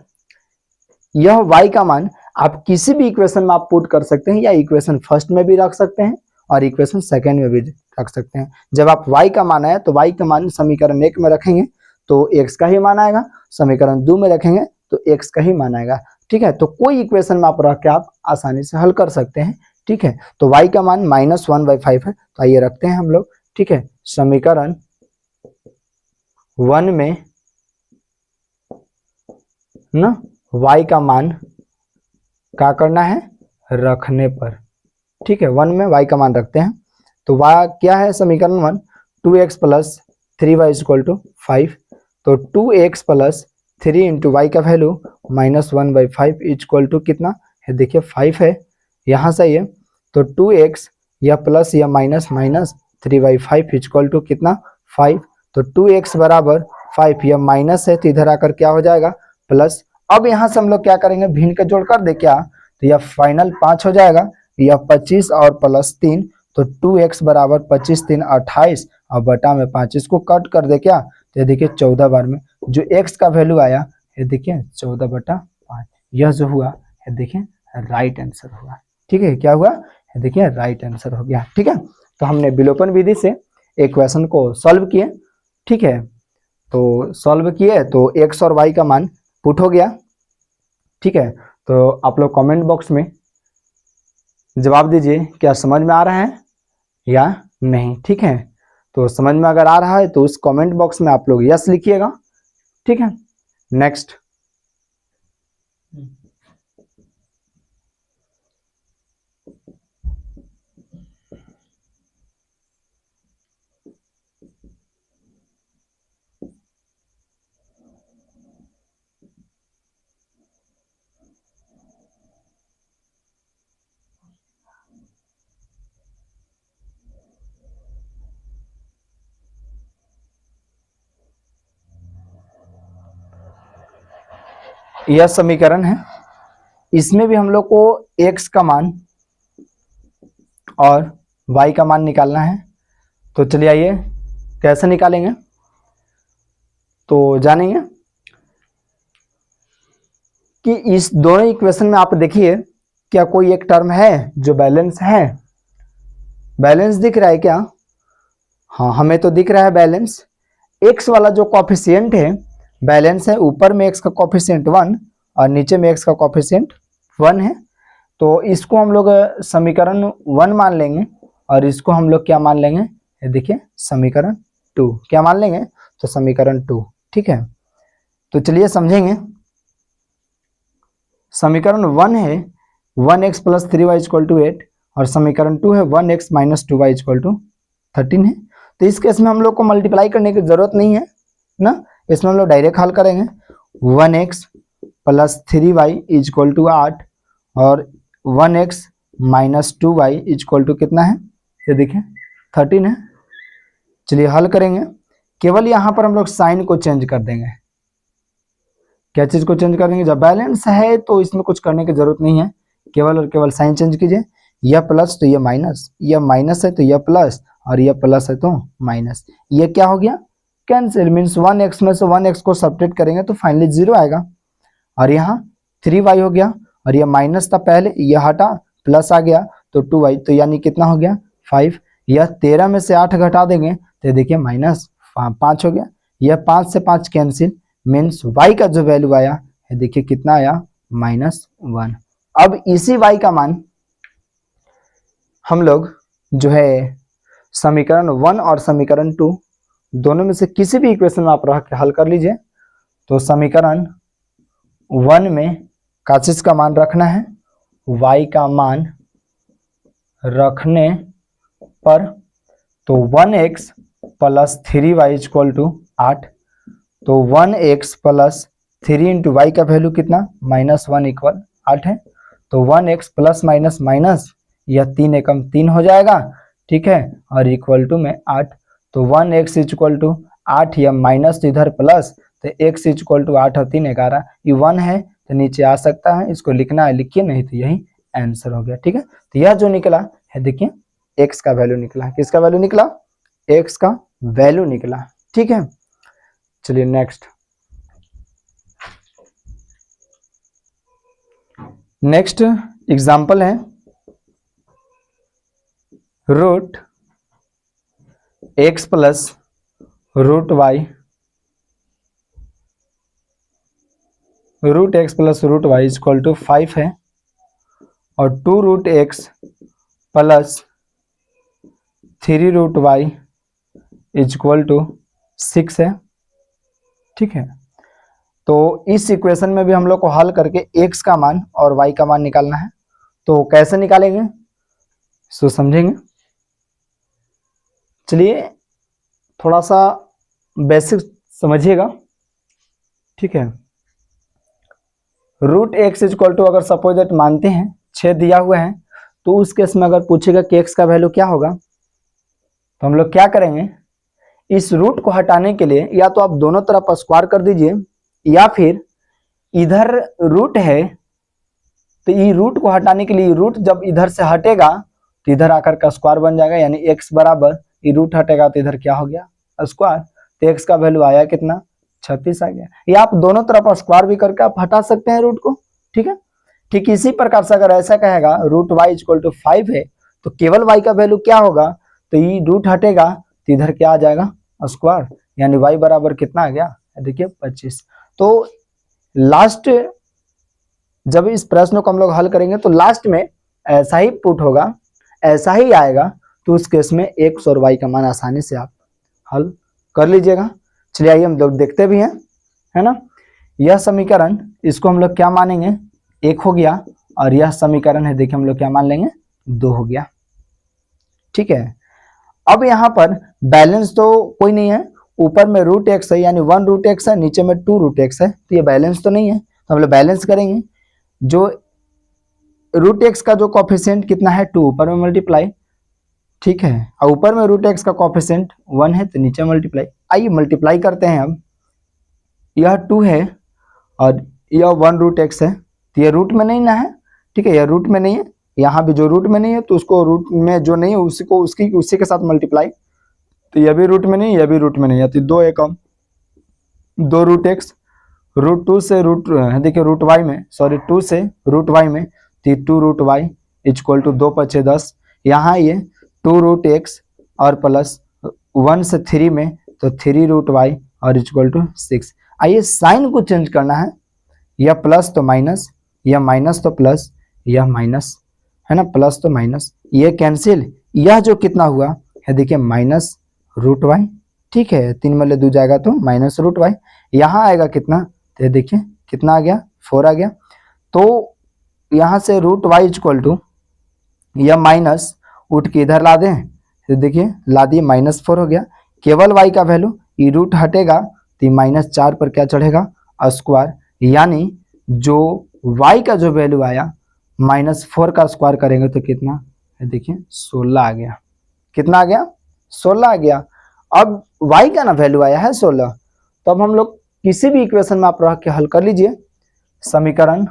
यह y का मान आप किसी भी इक्वेशन में आप पुट कर सकते हैं, या इक्वेशन फर्स्ट में भी रख सकते हैं और इक्वेशन सेकंड में भी रख सकते हैं। जब आप y का मान आया तो y का मान समीकरण 1 में रखेंगे तो x का ही मान आएगा, समीकरण 2 में रखेंगे तो x का ही मान आएगा, ठीक है। तो कोई इक्वेशन में आप रख के आप आसानी से हल कर सकते हैं, ठीक है। तो y का मान -1/5 है, तो आइए रखते हैं हम लोग, ठीक है। समीकरण 1 में ना y का मान क्या करना है, रखने पर, ठीक है। 1 में y का मान रखते हैं तो y क्या है, समीकरण 1 2x plus 3y equal to 5। तो 2x प्लस 3 इंटू वाई का वैल्यू -1/5 इक्वल टू कितना है, देखिए 5 है। यहाँ से ये तो 2x या प्लस या माइनस 3/5 इक्वल टू कितना 5। तो 2x बराबर 5, या माइनस है तो इधर आकर क्या हो जाएगा प्लस। अब यहाँ से हम लोग क्या करेंगे, भिन्न का जोड़ कर दे क्या, तो यह फाइनल 5 हो जाएगा, यह 25 और प्लस 3। तो 2x बराबर 25 3 28, और बटा में 5, इसको कट कर दे क्या, तो ये देखिए 14 बार में जो x का वैल्यू आया ये देखिए 14/5, यह जो हुआ ये देखिए राइट आंसर हुआ, ठीक है। क्या हुआ, ये देखिए राइट आंसर हो गया, ठीक है। तो हमने विलोपन विधि से एक क्वेश्चन को सॉल्व किए, ठीक है। तो सॉल्व किए तो x और y का मान पुट हो गया, ठीक है। तो आप लोग कमेंट बॉक्स में जवाब दीजिए क्या समझ में आ रहा है या नहीं, ठीक है। तो समझ में अगर आ रहा है तो उस कमेंट बॉक्स में आप लोग यस लिखिएगा, ठीक है। नेक्स्ट, यह समीकरण है, इसमें भी हम लोग को x का मान और y का मान निकालना है। तो चलिए आइए कैसे निकालेंगे तो जानेंगे कि इस दोनों इक्वेशन में आप देखिए क्या कोई एक टर्म है जो बैलेंस है। बैलेंस दिख रहा है क्या? हाँ, हमें तो दिख रहा है बैलेंस। x वाला जो कॉफिशिएंट है बैलेंस है, ऊपर में x का कॉफिशिएंट 1 और नीचे में x का कॉफिशिएंट 1 है। तो इसको हम लोग समीकरण 1 मान लेंगे और इसको हम लोग क्या मान लेंगे, ये देखिए समीकरण 2 क्या मान लेंगे, तो समीकरण 2। ठीक है, तो चलिए समझेंगे। समीकरण 1 है 1x plus 3y equal to 8 और समीकरण 2 है 1x minus 2y equal to 13 है। तो इस केस में हम लोग को मल्टीप्लाई करने की जरूरत नहीं है ना, इसमें हम लोग डायरेक्ट हल करेंगे। 1x plus 3y equal to 8 और 1x minus 2y equal to कितना है, ये देखिए 13 है। चलिए हल करेंगे। केवल यहाँ पर हम लोग साइन को चेंज कर देंगे। क्या चीज को चेंज करेंगे? जब बैलेंस है तो इसमें कुछ करने की जरूरत नहीं है, केवल और केवल साइन चेंज कीजिए। यह प्लस तो यह माइनस, यह माइनस है तो यह प्लस और यह प्लस है तो माइनस। ये क्या हो गया? कैंसिल, मीन्स 1x में से 1x को सब्ट्रैक्ट करेंगे तो फाइनली 0 आएगा। और यहाँ 3y हो गया और यह माइनस था पहले, यह हटा प्लस आ गया तो 2y, तो यानी कितना हो गया 5। यह 13 में से 8 घटा देंगे तो देखिए माइनस 5 हो गया। यह 5 से 5 कैंसिल, मीन्स y का जो वैल्यू आया है देखिए कितना आया, -1। अब इसी y का मान हम लोग जो है समीकरण 1 और समीकरण 2 दोनों में से किसी भी इक्वेशन में आप रख के हल कर लीजिए। तो समीकरण 1 में का चीज का मान रखना है, y का मान रखने पर तो 1x plus 3y equal to 8। तो 1x प्लस 3 इंटू वाई का वैल्यू कितना, -1 इक्वल 8 है। तो 1x प्लस माइनस माइनस यह 3 एकम 3 हो जाएगा। ठीक है, और इक्वल टू में 8। तो 1x इक्वल टू 8 या माइनस इधर प्लस, तो x इक्वल टू 8 और 3 11, ये 1 है तो नीचे आ सकता है, इसको लिखना है लिखिए, नहीं तो यही आंसर हो गया। ठीक है, तो यह जो निकला है देखिए x का वैल्यू निकला। किसका वैल्यू निकला? x का वैल्यू निकला। ठीक है, चलिए नेक्स्ट एग्जाम्पल है root x plus root y, root x plus root y equal to 5 है और 2 root x plus 3 root y equal to 6 है। ठीक है, तो इस इक्वेशन में भी हम लोग को हल करके x का मान और y का मान निकालना है। तो कैसे निकालेंगे सो समझेंगे। चलिए थोड़ा सा बेसिक समझिएगा। ठीक है, रूट x इक्वल टू अगर सपोज दैट मानते हैं 6 दिया हुआ है, तो उस केस में अगर पूछेगा कि x का वैल्यू क्या होगा, तो हम लोग क्या करेंगे, इस रूट को हटाने के लिए या तो आप दोनों तरफ स्क्वायर कर दीजिए या फिर इधर रूट है तो ये रूट को हटाने के लिए रूट जब इधर से हटेगा तो इधर आकर का स्क्वायर बन जाएगा, यानी x बराबर ये रूट हटेगा तो इधर क्या हो गया स्क्वायर। तो x का वैल्यू आया कितना, 36 आ गया। या आप दोनों तरफ स्क्वायर भी करके आप हटा सकते हैं रूट को। ठीक है, ठीक इसी प्रकार से अगर ऐसा कहेगा रूट y इक्वल टू 5 है तो केवल y का वैल्यू क्या होगा, तो ये रूट हटेगा तो इधर क्या आ जाएगा स्क्वायर, यानी y बराबर कितना आ गया देखिए 25। तो लास्ट जब इस प्रश्न को हम लोग हल करेंगे तो लास्ट में ऐसा ही पुट होगा, ऐसा ही आएगा, तो उस केस में x और y का मान आसानी से आप हल कर लीजिएगा। चलिए आइए हम लोग देखते भी हैं, है ना। यह समीकरण इसको हम लोग क्या मानेंगे, 1 हो गया, और यह समीकरण है देखिए हम लोग क्या मान लेंगे 2 हो गया। ठीक है, अब यहाँ पर बैलेंस तो कोई नहीं है, ऊपर में रूट x है यानी 1 रूट x है, नीचे में 2 रूट x है, तो ये बैलेंस तो नहीं है, तो हम लोग बैलेंस करेंगे। जो रूट x का जो कॉफिशिएंट कितना है 2, ऊपर में मल्टीप्लाई, ठीक है, और ऊपर में रूट x का कॉफिशिएंट 1 है तो नीचे मल्टीप्लाई। आइए मल्टीप्लाई करते हैं। अब यह 2 है और यह 1√x है, तो ये रूट में नहीं ना है, ठीक है, यह रूट में नहीं है, यहाँ भी जो रूट में नहीं है तो उसको रूट में जो नहीं है उसको उसी के साथ मल्टीप्लाई, तो यह भी रूट में नहीं, यह भी रूट में नहीं है, तो 2 एकम 2√x, √2 से देखिए रूट वाई में, सॉरी 2 से रूट वाई में, तो 2√y इक्वल टू 2 × 10, यहाँ ये 2√x और प्लस 1 से 3 में, तो 3√y और इक्वल टू 6। आइए साइन को चेंज करना है, यह प्लस तो माइनस, यह माइनस तो प्लस, यह माइनस है ना, प्लस तो माइनस, ये कैंसिल, यह जो कितना हुआ है देखिए -√y, ठीक है, 3 में ले 2 जाएगा तो -√y, यहाँ आएगा कितना, तो देखिए कितना आ गया 4 आ गया, तो यहाँ से √y इक्वल टू यह माइनस उठ के इधर ला दें, तो देखिए ला दिए -4 हो गया, केवल y का वैल्यू, ये रूट हटेगा तो -4 पर क्या चढ़ेगा स्क्वायर, यानी जो y का जो वैल्यू आया -4 का स्क्वायर करेंगे तो कितना है देखिए 16 आ गया, कितना आ गया 16 आ गया। अब y का ना वैल्यू आया है 16, तो अब हम लोग किसी भी इक्वेशन में आप रख के हल कर लीजिए। समीकरण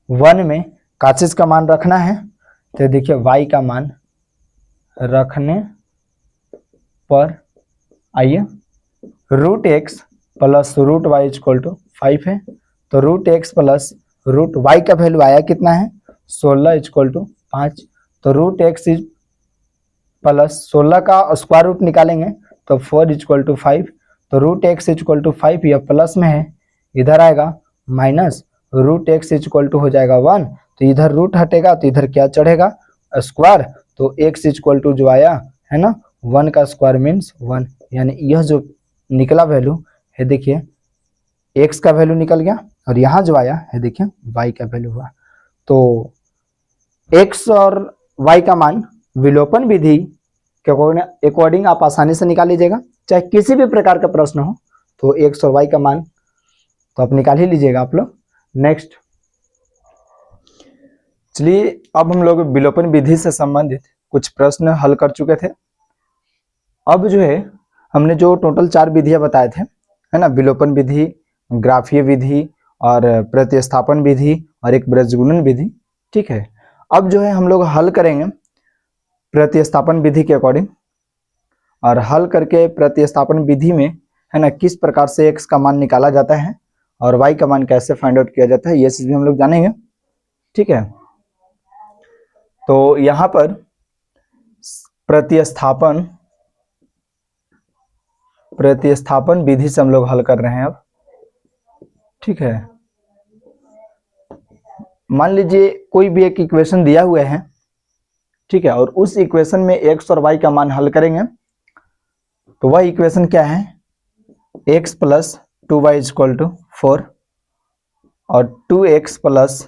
1 में का चीज का मान रखना है, तो देखिए y का मान रखने पर आइए √x plus √y equal to 5 है, तो √x प्लस √y का वैल्यू आया कितना है 16 इक्वल टू 5, तो √x प्लस 16 का स्क्वायर रूट निकालेंगे तो 4 इक्वल टू 5, तो √x इक्वल टू 5, यह प्लस में है, इधर आएगा माइनस, √x इक्वल टू हो जाएगा 1, तो इधर रूट हटेगा तो इधर क्या चढ़ेगा स्क्वायर, तो x इक्वल टू जो आया है ना 1 का स्क्वायर मीन्स 1, यानी यह जो निकला वैल्यू है देखिए x का वैल्यू निकल गया, और यहाँ जो आया है देखिए y का वैल्यू हुआ। तो x और y का मान विलोपन विधि के अकॉर्डिंग आप आसानी से निकाल लीजिएगा, चाहे किसी भी प्रकार का प्रश्न हो, तो x और y का मान तो आप निकाल ही लीजिएगा आप लोग। नेक्स्ट चलिए, अब हम लोग विलोपन विधि से संबंधित कुछ प्रश्न हल कर चुके थे। अब जो है हमने जो टोटल 4 विधियां बताए थे, है ना, विलोपन विधि, ग्राफीय विधि और प्रतिस्थापन विधि और एक बीजगुणन विधि, ठीक है। अब जो है हम लोग हल करेंगे प्रतिस्थापन विधि के अकॉर्डिंग, और हल करके प्रतिस्थापन विधि में है ना किस प्रकार से x का मान निकाला जाता है और y का मान कैसे फाइंड आउट किया जाता है, ये चीज भी हम लोग जानेंगे, ठीक है। तो यहाँ पर प्रतिस्थापन विधि से हम लोग हल कर रहे हैं अब, ठीक है। मान लीजिए कोई भी एक इक्वेशन दिया हुआ है, ठीक है, और उस इक्वेशन में x और y का मान हल करेंगे, तो वह इक्वेशन क्या है x plus 2y equal to 4 और 2x plus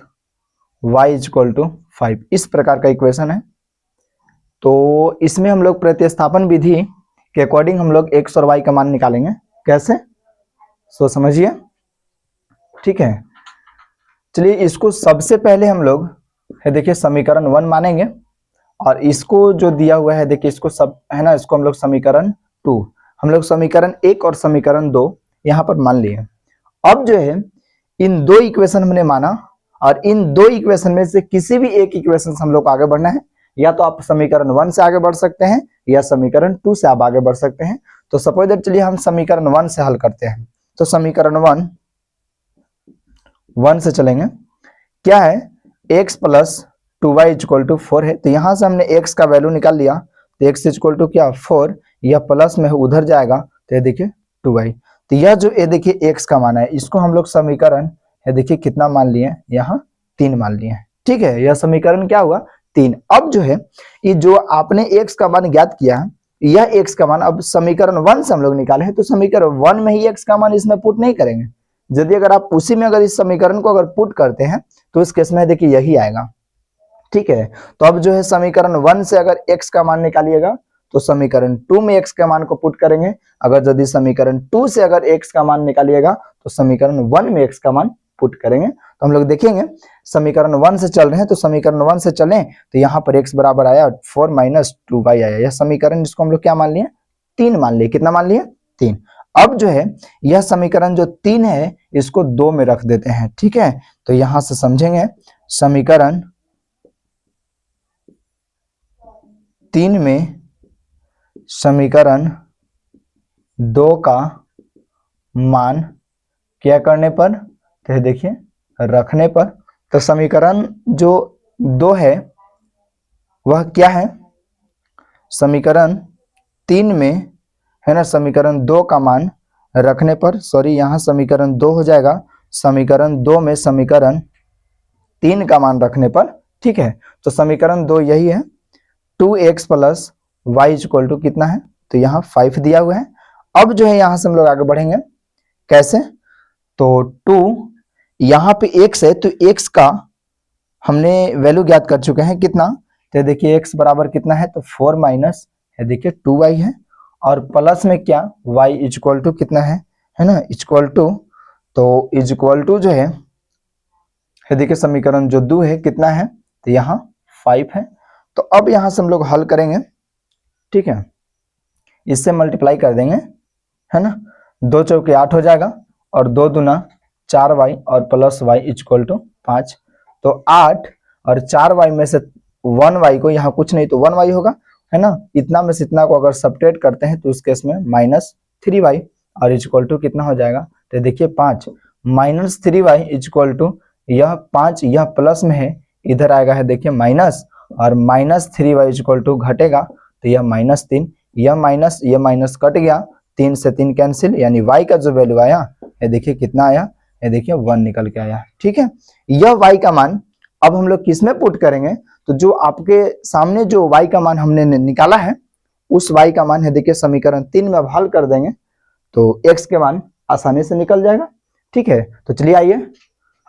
y equal to 5, इस प्रकार का इक्वेशन है। तो इसमें हम लोग प्रतिस्थापन विधि के अकॉर्डिंग हम लोग x और y का मान निकालेंगे, कैसे सो समझिए, ठीक है। चलिए इसको सबसे पहले हम लोग है देखिए समीकरण 1 मानेंगे, और इसको जो दिया हुआ है देखिए इसको सब है ना, इसको हम लोग समीकरण 2, हम लोग समीकरण 1 और समीकरण 2 यहाँ पर मान लिए। अब जो है इन 2 इक्वेशन हमने माना, और इन 2 इक्वेशन में से किसी भी एक इक्वेशन से हम लोग आगे बढ़ना है, या तो आप समीकरण 1 से आगे बढ़ सकते हैं या समीकरण 2 से आप आगे बढ़ सकते हैं। तो सपोज दैट चलिए हम समीकरण 1 से हल करते हैं, तो समीकरण 1 से चलेंगे, क्या है x plus 2y equal to 4 है, तो यहां से हमने x का वैल्यू निकाल लिया, तो x इक्वल टू क्या 4, यह प्लस में उधर जाएगा, तो ये देखिए 2y, तो यह जो ये देखिए x का मान है, इसको हम लोग समीकरण है देखिए कितना मान लिए, यहाँ 3 मान लिए, ठीक है, यह समीकरण क्या हुआ 3। अब जो है ये जो आपने x का मान ज्ञात किया है, यह x का मान अब समीकरण 1 से हम लोग निकाले हैं, तो समीकरण 1 में ही x का मान इसमें पुट नहीं करेंगे, यदि अगर आप उसी में अगर इस समीकरण को अगर पुट करते हैं तो इस केस में देखिए यही आएगा, ठीक है। तो अब जो है समीकरण 1 से अगर x का मान निकालिएगा तो समीकरण 2 में x के मान को पुट करेंगे, अगर यदि समीकरण 2 से अगर x का मान निकालिएगा तो समीकरण 1 में x का मान पुट करेंगे। तो हम लोग देखेंगे समीकरण 1 से चल रहे हैं, तो समीकरण 1 से चलें तो यहाँ पर x बराबर आया 4 - 2y आया, यह समीकरण जिसको हम लोग क्या मान लिए 3 मान लिए, कितना मान लिए 3। अब जो है यह समीकरण जो 3 है इसको 2 में रख देते हैं, ठीक है। तो यहां से समझेंगे समीकरण 3 में समीकरण 2 का मान क्या करने पर, तो देखिए रखने पर, तो समीकरण जो 2 है वह क्या है, समीकरण 3 में है ना, समीकरण 2 का मान रखने पर, सॉरी यहाँ समीकरण 2 हो जाएगा, समीकरण 2 में समीकरण 3 का मान रखने पर, ठीक है। तो समीकरण 2 यही है, 2x plus Y equal to कितना है, तो यहाँ 5 दिया हुआ है। अब जो है यहाँ से हम लोग आगे बढ़ेंगे, कैसे, तो 2 यहाँ पे x है, तो x का हमने वैल्यू ज्ञात कर चुके हैं कितना, तो देखिए x बराबर कितना है, तो 4 माइनस है देखिए 2y है, और प्लस में क्या y इक्वल टू कितना है ना, इक्वल टू, तो इक्वल टू जो है देखिए समीकरण जो 2 है कितना है, तो यहाँ 5 है। तो अब यहाँ से हम लोग हल करेंगे, ठीक है, इससे मल्टीप्लाई कर देंगे, है ना, 2 चौके 8 हो जाएगा, और 2 दूना 4y और प्लस y इक्वल टू 5। तो 8 और 4y में से 1y को यहाँ कुछ नहीं तो 1y होगा, है ना, इतना में से इतना को अगर सब्ट्रैक्ट करते हैं तो उस केस में -3y और इक्वल टू कितना हो जाएगा, तो देखिए 5 -3y इक्वल टू यह 5, यह प्लस में है, इधर आएगा है देखिए माइनस, और -3y इक्वल टू घटेगा तो यह -3, यह माइनस कट गया, 3 से 3 कैंसिल, यानी y का जो वैल्यू आया ये देखिए कितना आया, ये देखिए 1 निकल के आया, ठीक है। यह y का मान अब हम लोग किस में पुट करेंगे, तो जो आपके सामने जो y का मान हमने निकाला है उस y का मान है देखिए समीकरण 3 में अब हल कर देंगे तो x के मान आसानी से निकल जाएगा, ठीक है। तो चलिए आइए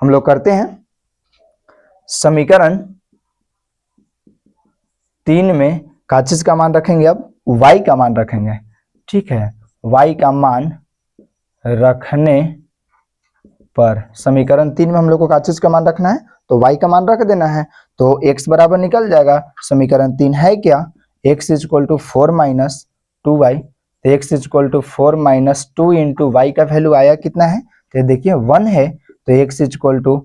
हम लोग करते हैं, समीकरण 3 में का चीज का मान रखेंगे, अब y का मान रखेंगे, ठीक है। y का मान रखने पर समीकरण 3 में हम लोग को का चीज का मान रखना है, तो y का मान रख देना है, तो x बराबर निकल जाएगा, समीकरण 3 है क्या, x equal to 4 minus 2y, तो x equal to 4 minus 2 into y का वैल्यू आया कितना है, तो देखिए 1 है, तो x इक्वल टू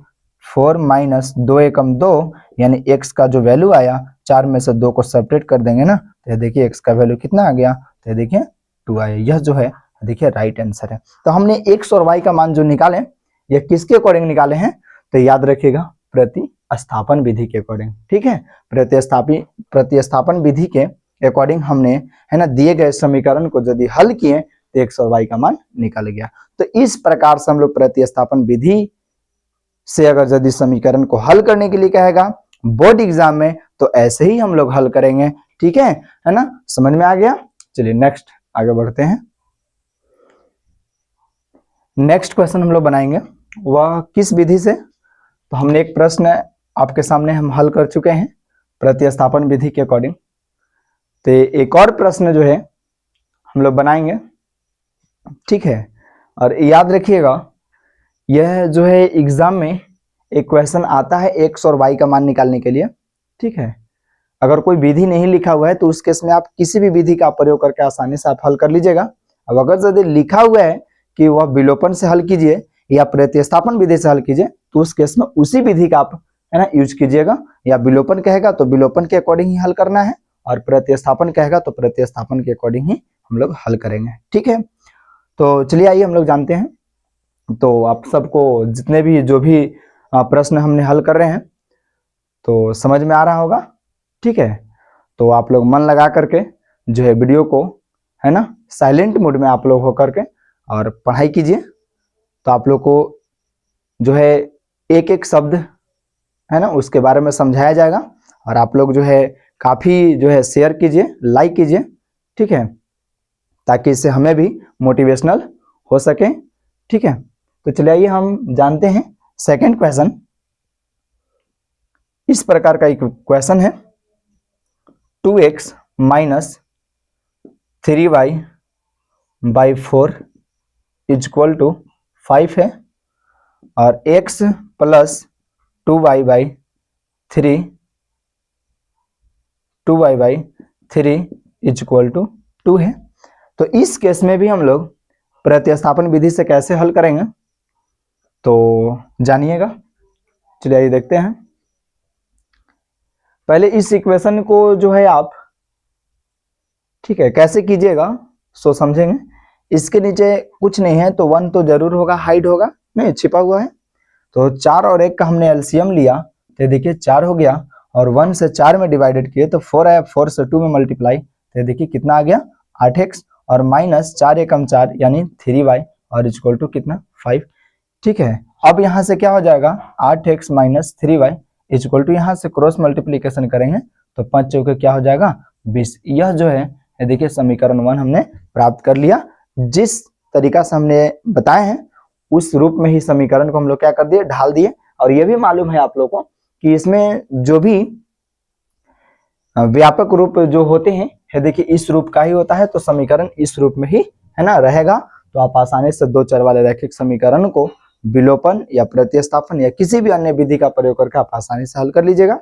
4 माइनस 2 एकम 2, यानी x का जो वैल्यू आया 4 में से 2 को सेपरेट कर देंगे ना, तो देखिए x का वैल्यू कितना आ गया, तो देखिए 2 आया। यह जो है देखिए राइट आंसर है। तो हमने x और y का मान जो निकाले ये किसके अकॉर्डिंग निकाले हैं, तो याद रखिएगा प्रतिस्थापन विधि के अकॉर्डिंग, ठीक है। प्रतिस्थापन विधि के अकॉर्डिंग हमने है ना दिए गए समीकरण को यदि हल किए तो x और y का मान निकल गया। तो इस प्रकार से हम लोग प्रतिस्थापन विधि से अगर यदि समीकरण को हल करने के लिए कहेगा बोर्ड एग्जाम में तो ऐसे ही हम लोग हल करेंगे, ठीक है ना, समझ में आ गया। चलिए नेक्स्ट आगे बढ़ते हैं। नेक्स्ट क्वेश्चन हम लोग बनाएंगे वह किस विधि से, तो हमने एक प्रश्न आपके सामने हम हल कर चुके हैं प्रतिस्थापन विधि के अकॉर्डिंग, तो एक और प्रश्न जो है हम लोग बनाएंगे, ठीक है। और याद रखिएगा यह जो है एग्जाम में एक क्वेश्चन आता है x और y का मान निकालने के लिए, ठीक है। अगर कोई विधि नहीं लिखा हुआ है तो उस केस में आप किसी भी विधि का प्रयोग करके आसानी से आप हल कर लीजिएगा। अब अगर यदि लिखा हुआ है कि वह विलोपन से हल कीजिए या प्रतिस्थापन विधि से हल कीजिए तो उस केस में उसी विधि का आप है ना यूज कीजिएगा, या विलोपन कहेगा तो विलोपन के अकॉर्डिंग ही हल करना है, और प्रतिस्थापन कहेगा तो प्रतिस्थापन के अकॉर्डिंग ही हम लोग हल करेंगे, ठीक है। तो चलिए आइए हम लोग जानते हैं। तो आप सबको जितने भी जो भी प्रश्न हमने हल कर रहे हैं तो समझ में आ रहा होगा, ठीक है। तो आप लोग मन लगा करके जो है वीडियो को है ना साइलेंट मोड में आप लोग होकर के और पढ़ाई कीजिए, तो आप लोग को जो है एक एक शब्द है ना उसके बारे में समझाया जाएगा, और आप लोग जो है काफी जो है शेयर कीजिए, लाइक कीजिए, ठीक है, ताकि इससे हमें भी मोटिवेशनल हो सके, ठीक है। तो चलिए आइए हम जानते हैं सेकंड क्वेश्चन। इस प्रकार का एक क्वेश्चन है, 2x minus 3y by 4 equal to 5 है, और x plus 2y by 3 equal to 2 है। तो इस केस में भी हम लोग प्रतिस्थापन विधि से कैसे हल करेंगे तो जानिएगा। चलिए आइए देखते हैं। पहले इस इक्वेशन को जो है आप ठीक है कैसे कीजिएगा सो समझेंगे। इसके नीचे कुछ नहीं है तो 1 तो जरूर होगा, हाइड होगा नहीं, छिपा हुआ है। तो 4 और 1 का हमने एलसीएम लिया तो देखिए 4 हो गया और 1 से 4 में डिवाइडेड किए तो 4 आया, 4 से 2 में मल्टीप्लाई तो देखिए कितना आ गया 8x और माइनस 4 एकम 4 यानी 3y और इक्वल टू कितना 5। ठीक है, अब यहाँ से क्या हो जाएगा 8x minus 3y equal to यहाँ से क्रॉस मल्टीप्लीकेशन करेंगे तो 5 चौके क्या हो जाएगा 20। यह जो है देखिए समीकरण 1 हमने प्राप्त कर लिया। जिस तरीका से हमने बताए हैं उस रूप में ही समीकरण को हम लोग क्या कर दिए ढाल दिए। और यह भी मालूम है आप लोगों को कि इसमें जो भी व्यापक रूप जो होते हैं देखिए इस रूप का ही होता है तो समीकरण इस रूप में ही है ना रहेगा। तो आप आसानी से 2 चर वाले रैखिक समीकरण को विलोपन या प्रतिस्थापन या किसी भी अन्य विधि का प्रयोग करके आप आसानी से हल कर लीजिएगा।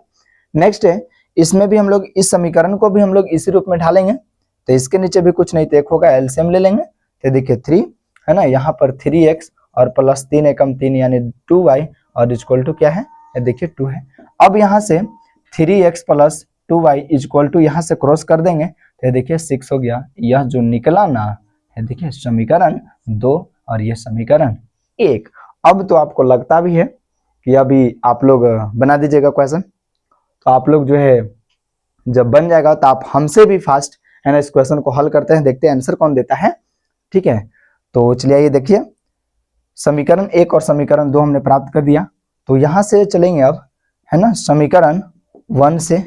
नेक्स्ट है इसमें भी हम लोग इस समीकरण को भी हम लोग इसी रूप में ढालेंगे तो इसके नीचे भी कुछ नहीं तो एक होगा एलसीएम ले लेंगे तो देखिए 3 है ना, यहाँ पर 3x और प्लस 3 एकम 3 यानी 2y और इक्वल टू क्या है देखिए 2 है। अब यहाँ से 3x plus 2y equal to यहाँ से क्रॉस कर देंगे तो देखिए 6 हो गया। यह जो निकला ना है देखिए समीकरण 2 और ये समीकरण 1। अब तो आपको लगता भी है कि अभी आप लोग बना दीजिएगा क्वेश्चन तो आप लोग जो है जब बन जाएगा तो आप हमसे भी फास्ट है ना इस क्वेश्चन को हल करते हैं, देखते हैं आंसर कौन देता है। ठीक है, तो चलिए ये देखिए समीकरण 1 और समीकरण 2 हमने प्राप्त कर दिया। तो यहां से चलेंगे अब है ना समीकरण 1 से।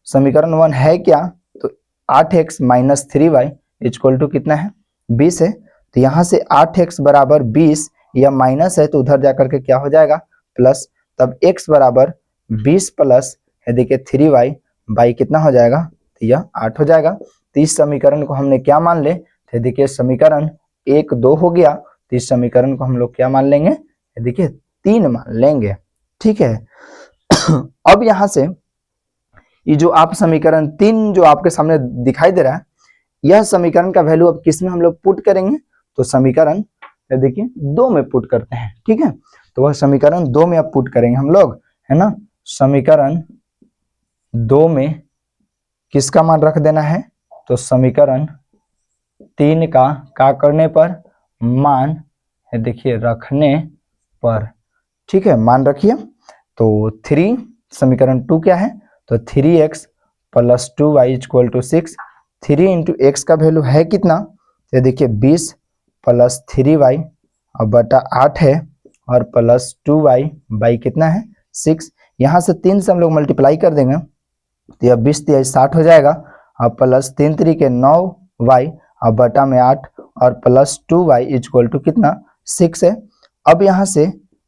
समीकरण 1 है क्या तो 8x minus 3y equal to कितना है 20 है। तो यहाँ से 8x बराबर 20 या माइनस है तो उधर जाकर के क्या हो जाएगा प्लस, तब x बराबर 20 प्लस है देखिए 3y बाई कितना हो जाएगा तो यह 8 हो जाएगा। तो इस समीकरण को हमने क्या मान ले तो देखिए समीकरण 1 2 हो गया तो इस समीकरण को हम लोग क्या मान लेंगे देखिए 3 मान लेंगे। ठीक है अब यहां से ये जो आप समीकरण 3 जो आपके सामने दिखाई दे रहा है यह समीकरण का वैल्यू अब किस में हम लोग पुट करेंगे तो समीकरण देखिए 2 में पुट करते हैं। ठीक है, तो वह समीकरण 2 में अब पुट करेंगे हम लोग है ना। समीकरण 2 में किसका मान रख देना है तो समीकरण 3 का करने पर मान है देखिए रखने पर। ठीक है, मान रखिए तो 3 समीकरण 2 क्या है तो 3x plus 2y equal to 6। 3 into x का वैल्यू है कितना तो देखिए 20 प्लस 3y और बटा 8 है और प्लस 2y बाई कितना है 6। यहाँ से 3 से हम लोग मल्टीप्लाई कर देंगे तो यह 20 3 60 हो जाएगा और प्लस 3 3 के 9y और बटा में 8 और प्लस 2y इक्वल टू कितना 6 है। अब यहाँ से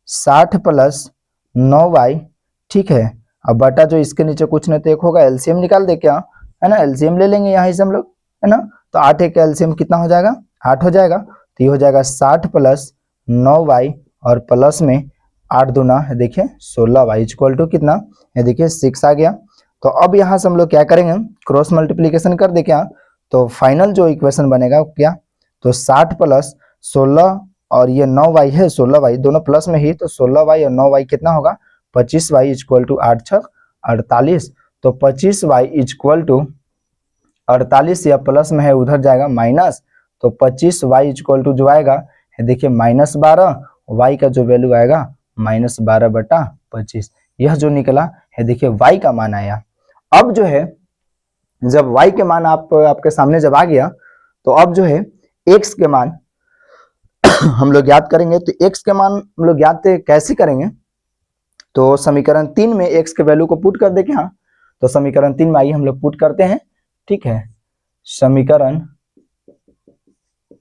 60 प्लस 9y ठीक है, अब बटा जो इसके नीचे कुछ नहीं तो एक होगा एलसीएम निकाल दे क्या है ना, एलसीएम ले लेंगे यहाँ से हम लोग है ना। तो 8 एक एलसीएम कितना हो जाएगा 8 हो जाएगा तो ये हो जाएगा 60 प्लस 9y और प्लस में 8 दूना है देखिए 16y इक्वल टू कितना है देखिए 6 आ गया। तो अब यहाँ से हम लोग क्या करेंगे क्रॉस मल्टीप्लीकेशन कर दे क्या तो फाइनल जो इक्वेशन बनेगा क्या तो 60 प्लस 16 और ये 9y है 16y दोनों प्लस में ही तो 16y और 9y कितना होगा 25y इक्वल टू 8 6 48। तो 25y इक्वल टू 48 या प्लस में है उधर जाएगा माइनस तो 25y इक्वल टू जो आएगा है देखिए -12 y का जो वैल्यू आएगा -12 बटा 25। यह जो निकला है देखिए y का मान आया। अब जो है जब y के मान आपके सामने जब आ गया तो अब जो है x के मान हम लोग याद करेंगे। तो x के मान हम लोग याद कैसे करेंगे तो समीकरण 3 में x के वैल्यू को पुट कर दे क्या तो समीकरण 3 में आइए हम लोग पुट करते हैं। ठीक है, समीकरण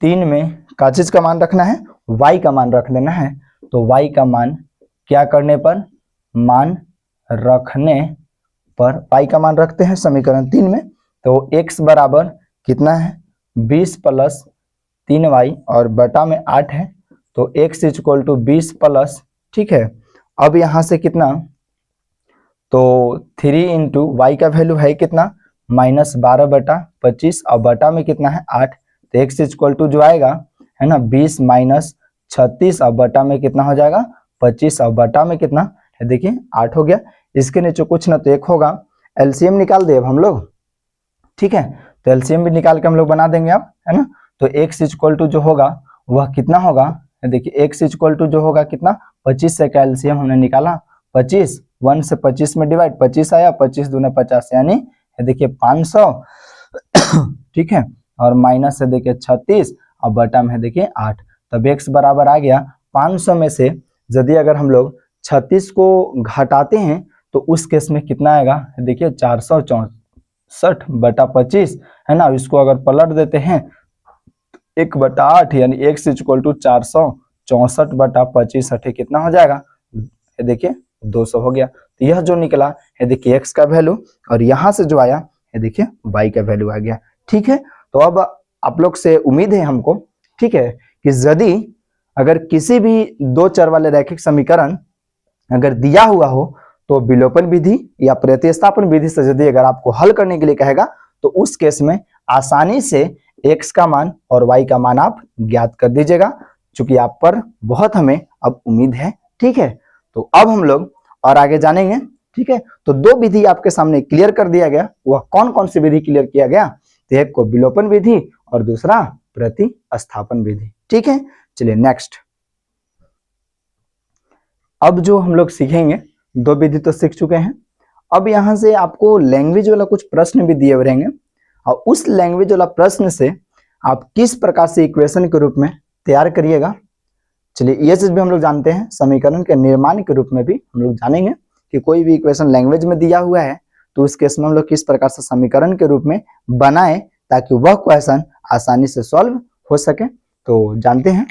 3 में का चीज का मान रखना है y का मान रख देना है। तो y का मान क्या करने पर मान रखने पर y का मान रखते हैं समीकरण 3 में तो x बराबर कितना है 20 प्लस 3y और बटा में 8 है तो x इक्वल टू 20 प्लस। ठीक है, अब यहाँ से कितना तो 3 इंटू वाई का वैल्यू है कितना -12/25 और बटा में कितना है 8, तो x इक्वल टू जो आएगा है ना 20 - 36 और बटा में कितना हो जाएगा 25 और बटा में कितना है देखिए 8 हो गया। इसके नीचे कुछ ना तो 1 होगा, एलसीएम निकाल दे अब हम लोग, ठीक है। तो एलसीएम भी निकाल के हम लोग बना देंगे अब, है ना। तो x इक्वल टू जो होगा वह कितना होगा, देखिए x इक्वल टू जो होगा कितना 25 से का एलसीएम हमने निकाला 25, 1 से 25 में डिवाइड 25 आया, 25 दूने 50 यानी देखिए 500 ठीक है। और माइनस है देखिए 36 और बटा में है देखिए 8, तब x बराबर आ गया 500 में से यदि अगर हम लोग 36 को घटाते हैं तो उस केस में कितना आएगा देखिए 464/25 है ना। इसको अगर पलट देते हैं 1/8 यानी x इक्वल टू 464/25 कितना हो जाएगा देखिए 200 हो गया। तो यह जो निकला है देखिए x का वैल्यू, और यहाँ से जो आया है देखिए y का वैल्यू आ गया, ठीक है। तो अब आप लोग से उम्मीद है हमको, ठीक है, कि यदि अगर किसी भी दो चर वाले रैखिक समीकरण अगर दिया हुआ हो तो विलोपन विधि या प्रतिस्थापन विधि से यदि अगर आपको हल करने के लिए कहेगा तो उस केस में आसानी से x का मान और y का मान आप ज्ञात कर दीजिएगा, क्योंकि आप पर बहुत हमें अब उम्मीद है, ठीक है। तो अब हम लोग और आगे जानेंगे, ठीक है। तो दो विधि आपके सामने क्लियर कर दिया गया, वह कौन कौन सी विधि क्लियर किया गया, तो एक को विलोपन विधि और दूसरा प्रतिस्थापन विधि, ठीक है। चलिए नेक्स्ट, अब जो हम लोग सीखेंगे, दो विधि तो सीख चुके हैं, अब यहां से आपको लैंग्वेज वाला कुछ प्रश्न भी दिए हुए रहेंगे और उस लैंग्वेज वाला प्रश्न से आप किस प्रकार से इक्वेशन के रूप में तैयार करिएगा। चलिए ये चीज भी हम लोग जानते हैं, समीकरण के निर्माण के रूप में भी हम लोग जानेंगे कि कोई भी इक्वेशन लैंग्वेज में दिया हुआ है तो उस केस में हम लोग किस प्रकार से समीकरण के रूप में बनाए ताकि वह क्वेश्चन आसानी से सॉल्व हो सके। तो जानते हैं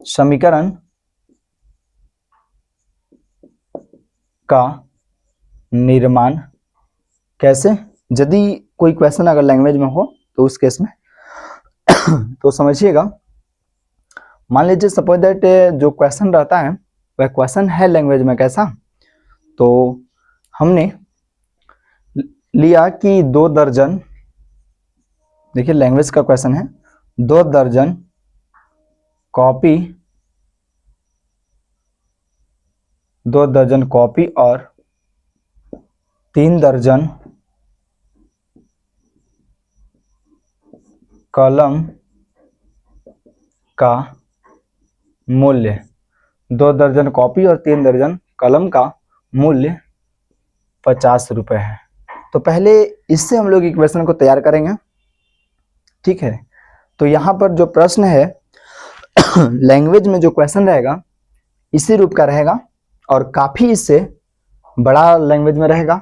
समीकरण का निर्माण कैसे, यदि कोई क्वेश्चन अगर लैंग्वेज में हो तो उस केस में तो समझिएगा, मान लीजिए सपोज दैट जो क्वेश्चन रहता है वह क्वेश्चन है लैंग्वेज में कैसा, तो हमने लिया कि 2 दर्जन, देखिए लैंग्वेज का क्वेश्चन है, 2 दर्जन कॉपी, 2 दर्जन कॉपी और 3 दर्जन कलम का मूल्य, 2 दर्जन कॉपी और 3 दर्जन कलम का मूल्य 50 रुपए है। तो पहले इससे हम लोग इक्वेशन को तैयार करेंगे, ठीक है। तो यहाँ पर जो प्रश्न है लैंग्वेज में जो क्वेश्चन रहेगा इसी रूप का रहेगा और काफी इससे बड़ा लैंग्वेज में रहेगा।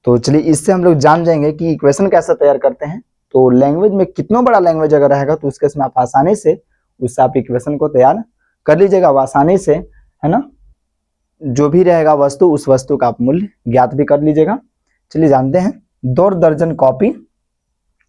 तो चलिए इससे हम लोग जान जाएंगे कि इक्वेशन कैसे तैयार करते हैं। तो लैंग्वेज में कितना बड़ा लैंग्वेज अगर रहेगा तो उसके इसमें आप आसानी से उससे आप इक्वेशन को तैयार कर लीजिएगा, आसानी से, है ना। जो भी रहेगा वस्तु, उस वस्तु का आप मूल्य ज्ञात भी कर लीजिएगा। चलिए जानते हैं 2 दर्जन कॉपी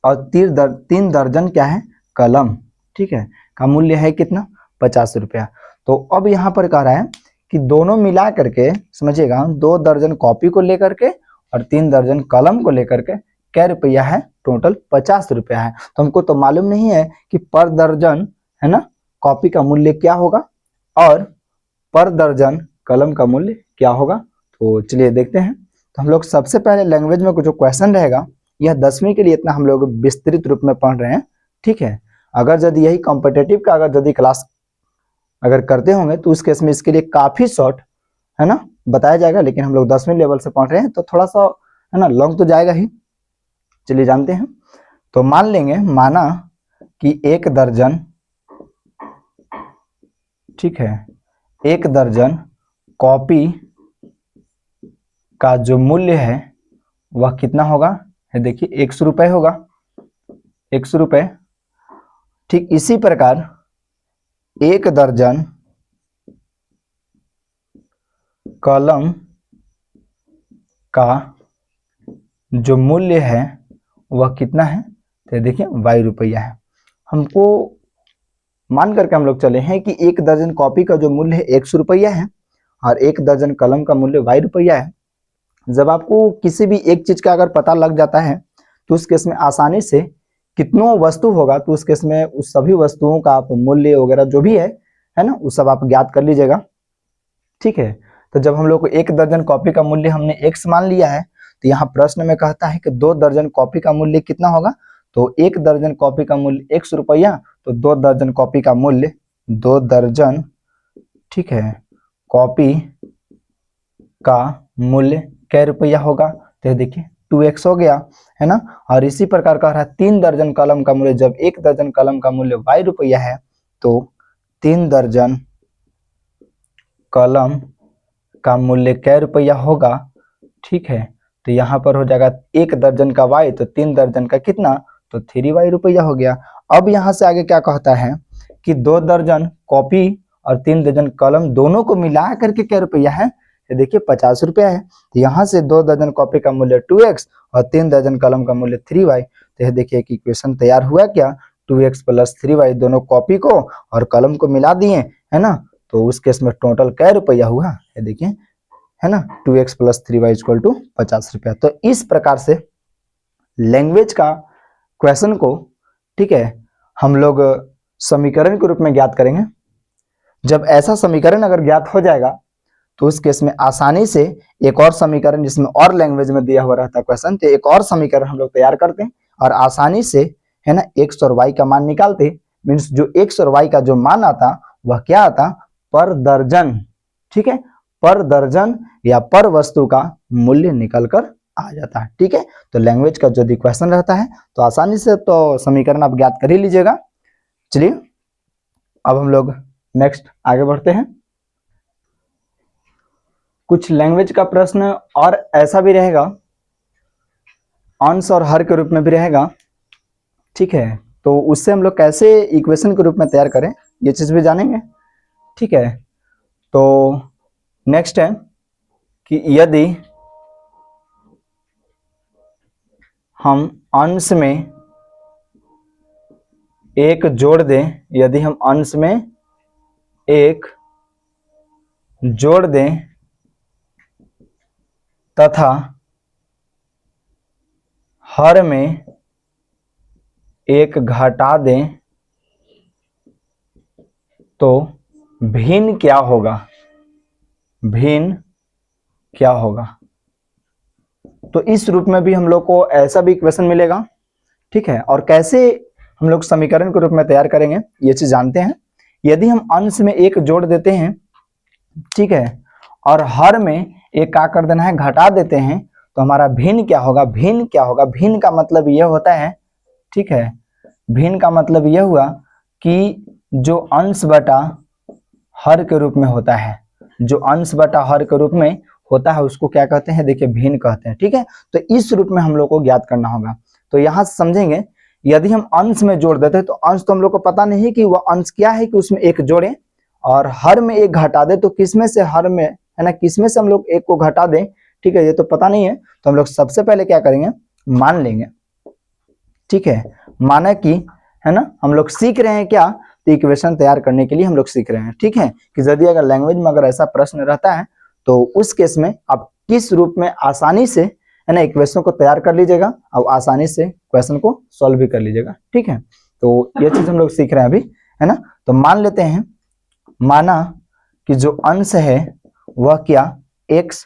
और 3 दर्जन क्या है कलम, ठीक है, का मूल्य है कितना 50 रुपया। तो अब यहाँ पर कह रहा है कि दोनों मिला करके समझिएगा, 2 दर्जन कॉपी को लेकर के और 3 दर्जन कलम को लेकर के क्या रुपया है, टोटल 50 रुपया है। तो हमको तो मालूम नहीं है कि पर दर्जन, है ना, कॉपी का मूल्य क्या होगा और पर दर्जन कलम का मूल्य क्या होगा। तो चलिए देखते हैं। तो हम लोग सबसे पहले लैंग्वेज में जो क्वेश्चन रहेगा यह 10वीं के लिए इतना हम लोग विस्तृत रूप में पढ़ रहे हैं, ठीक है। अगर यदि यही कॉम्पिटेटिव का अगर यदि क्लास अगर करते होंगे तो उस केस में इसके लिए काफी शॉर्ट, है ना, बताया जाएगा, लेकिन हम लोग 10वीं लेवल से पढ़ रहे हैं तो थोड़ा सा, है ना, लॉन्ग तो जाएगा ही। चलिए जानते हैं। तो मान लेंगे, माना कि 1 दर्जन, ठीक है, 1 दर्जन कॉपी का जो मूल्य है वह कितना होगा, है देखिए 100 रुपए होगा, 100 रुपए। ठीक इसी प्रकार 1 दर्जन कलम का जो मूल्य है वह कितना है, तो देखिए 22 रुपया है। हमको मान करके हम लोग चले हैं कि 1 दर्जन कॉपी का जो मूल्य है 100 रुपया है और 1 दर्जन कलम का मूल्य 22 रुपया है। जब आपको किसी भी एक चीज का अगर पता लग जाता है तो उस केस में आसानी से कितनों वस्तु होगा तो उस केस में उस सभी वस्तुओं का आप मूल्य वगैरह जो भी है ना, वो सब आप ज्ञात कर लीजिएगा। ठीक है, तो जब हम लोग को 1 दर्जन कॉपी का मूल्य हमने x मान लिया है, तो यहाँ प्रश्न में कहता है कि 2 दर्जन कॉपी का मूल्य कितना होगा, तो 1 दर्जन कॉपी का मूल्य x रुपया, तो 2 दर्जन कॉपी का मूल्य 2 दर्जन, ठीक है, कॉपी का मूल्य कै रुपया होगा, तो देखिए 2x हो गया, है ना। और इसी प्रकार कह रहा है 3 दर्जन कलम का मूल्य, जब 1 दर्जन कलम का मूल्य y रुपया है तो 3 दर्जन कलम का मूल्य कै रुपया होगा। ठीक है, तो यहाँ पर हो जाएगा 1 दर्जन का y, तो 3 दर्जन का कितना, तो 3y रुपया हो गया। अब यहाँ से आगे क्या कहता है कि 2 दर्जन कॉपी और 3 दर्जन कलम दोनों को मिला करके क्या रुपया है, ये देखिए 50 रुपया है। तो यहाँ से 2 दर्जन कॉपी का मूल्य 2x और 3 दर्जन कलम का मूल्य 3y, तो यह देखिए कि इक्वेशन तैयार हुआ क्या, 2x प्लस 3y, दोनों कॉपी को और कलम को मिला दिए, है ना, तो उस केस में टोटल कै रुपया हुआ, ये देखिए, है ना, 2x plus 3y equal to 50 रुपया। तो इस प्रकार से लैंग्वेज का क्वेश्चन को, ठीक है, हम लोग समीकरण के रूप में ज्ञात करेंगे। जब ऐसा समीकरण अगर ज्ञात हो जाएगा तो उस केस में आसानी से एक और समीकरण जिसमें और लैंग्वेज में दिया हुआ रहता है क्वेश्चन, तो एक और समीकरण हम लोग तैयार करते हैं और आसानी से, है ना, x और y का मान निकालते हैं। मीन्स जो x और y का जो मान आता वह क्या आता, पर दर्जन, ठीक है, पर दर्जन या पर वस्तु का मूल्य निकल कर आ जाता है। ठीक है, तो लैंग्वेज का जो क्वेश्चन रहता है तो आसानी से तो समीकरण आप ज्ञात कर ही लीजिएगा। चलिए अब हम लोग नेक्स्ट आगे बढ़ते हैं। कुछ लैंग्वेज का प्रश्न और ऐसा भी रहेगा, अंश और हर के रूप में भी रहेगा। ठीक है, तो उससे हम लोग कैसे इक्वेशन के रूप में तैयार करें ये चीज भी जानेंगे। ठीक है, तो नेक्स्ट है कि यदि हम अंश में एक जोड़ दें, यदि हम अंश में एक जोड़ दें तथा हर में एक घटा दें तो भिन्न क्या होगा, भिन्न क्या होगा। तो इस रूप में भी हम लोग को ऐसा भी इक्वेशन मिलेगा। ठीक है, और कैसे हम लोग समीकरण के रूप में तैयार करेंगे ये चीज जानते हैं। यदि हम अंश में एक जोड़ देते हैं, ठीक है, और हर में एक क्या कर देना है, घटा देते हैं, तो हमारा भिन्न क्या होगा, भिन्न क्या होगा। भिन्न का मतलब यह होता है, ठीक है, भिन्न का मतलब यह हुआ कि जो अंश बटा हर के रूप में होता है, जो अंश बटा हर के रूप में होता है उसको क्या कहते हैं, देखिए भिन्न कहते हैं। ठीक है, तो इस रूप में हम लोग को ज्ञात करना होगा। तो यहां से समझेंगे, यदि हम अंश में जोड़ देते हैं तो अंश तो हम लोग को पता नहीं कि वह अंश क्या है कि उसमें एक जोड़े, और हर में एक घटा दे तो किसमें से हर में, है ना, किसमें से हम लोग एक को घटा दें, ठीक है, ये तो पता नहीं है। तो हम लोग सबसे पहले क्या करेंगे, मान लेंगे। ठीक है, माना कि, है ना, हम लोग सीख रहे हैं क्या, तो इक्वेशन तैयार करने के लिए हम लोग सीख रहे हैं। ठीक है, कि यदि अगर लैंग्वेज में अगर ऐसा प्रश्न रहता है तो उस केस में आप किस रूप में आसानी से, है ना, इक्वेशन को तैयार कर लीजिएगा और आसानी से क्वेश्चन को सॉल्व भी कर लीजिएगा। ठीक है, तो ये चीज हम लोग सीख रहे हैं अभी, है ना। तो मान लेते हैं, माना कि जो अंश है वह क्या, x,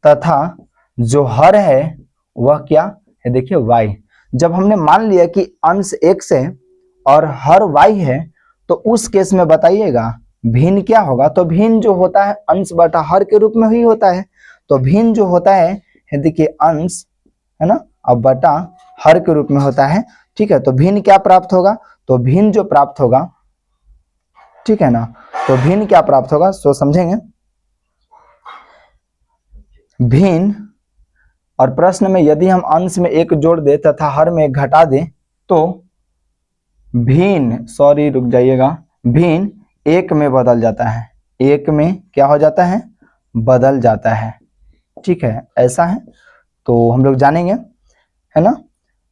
तथा जो हर है वह क्या है, देखिए y। जब हमने मान लिया कि अंश x है और हर y है तो उस केस में बताइएगा भिन्न क्या होगा। तो भिन्न जो होता है अंश बटा हर के रूप में ही होता है। तो भिन्न जो होता है देखिए अंश, है ना, अब बटा हर के रूप में होता है। ठीक है, तो भिन्न क्या प्राप्त होगा, तो भिन्न जो प्राप्त होगा, ठीक है ना, तो भिन्न क्या प्राप्त होगा सो समझेंगे। भिन्न, और प्रश्न में यदि हम अंश में एक जोड़ दे तथा हर में एक घटा दे तो भिन्न, सॉरी रुक जाइएगा, भिन्न एक में बदल जाता है, एक में क्या हो जाता है, बदल जाता है। ठीक है, ऐसा है, तो हम लोग जानेंगे, है ना।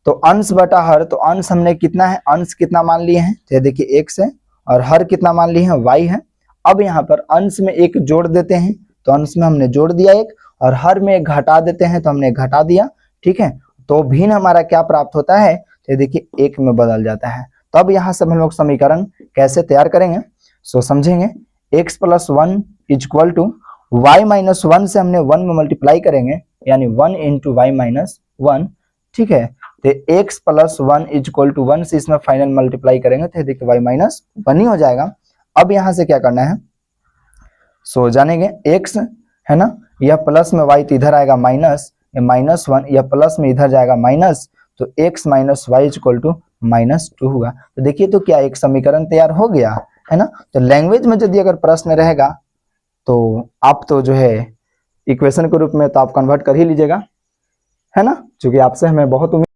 तो अंश बटा हर, तो अंश हमने कितना है, अंश कितना मान लिए हैं, तो देखिए x है, और हर कितना मान लिए हैं, y है। अब यहाँ पर अंश में एक जोड़ देते हैं, तो अंश में हमने जोड़ दिया एक, और हर में एक घटा देते हैं, तो हमने एक घटा दिया, ठीक है। तो भिन्न हमारा क्या प्राप्त होता है, तो देखिए एक में बदल जाता है। तब यहाँ से हम लोग समीकरण कैसे तैयार करेंगे, सो समझेंगे। x plus 1 equal to y minus 1 से हमने 1 में मल्टीप्लाई करेंगे, यानी 1 इंटू वाई माइनस 1, ठीक है। तो x प्लस 1 इक्वल टू 1 से इसमें फाइनल मल्टीप्लाई करेंगे, तो देखिए वाई माइनस 1 ही हो जाएगा। अब यहाँ से क्या करना है, सो जानेंगे x है ना, यह प्लस में y तो इधर आएगा माइनस, माइनस 1, यह प्लस में इधर जाएगा माइनस, तो x minus y equal to -2 हुआ। तो देखिए तो क्या एक समीकरण तैयार हो गया है ना। तो लैंग्वेज में यदि अगर प्रश्न रहेगा तो आप तो जो है इक्वेशन के रूप में तो आप कन्वर्ट कर ही लीजिएगा, है ना, क्योंकि आपसे हमें बहुत उम्मीद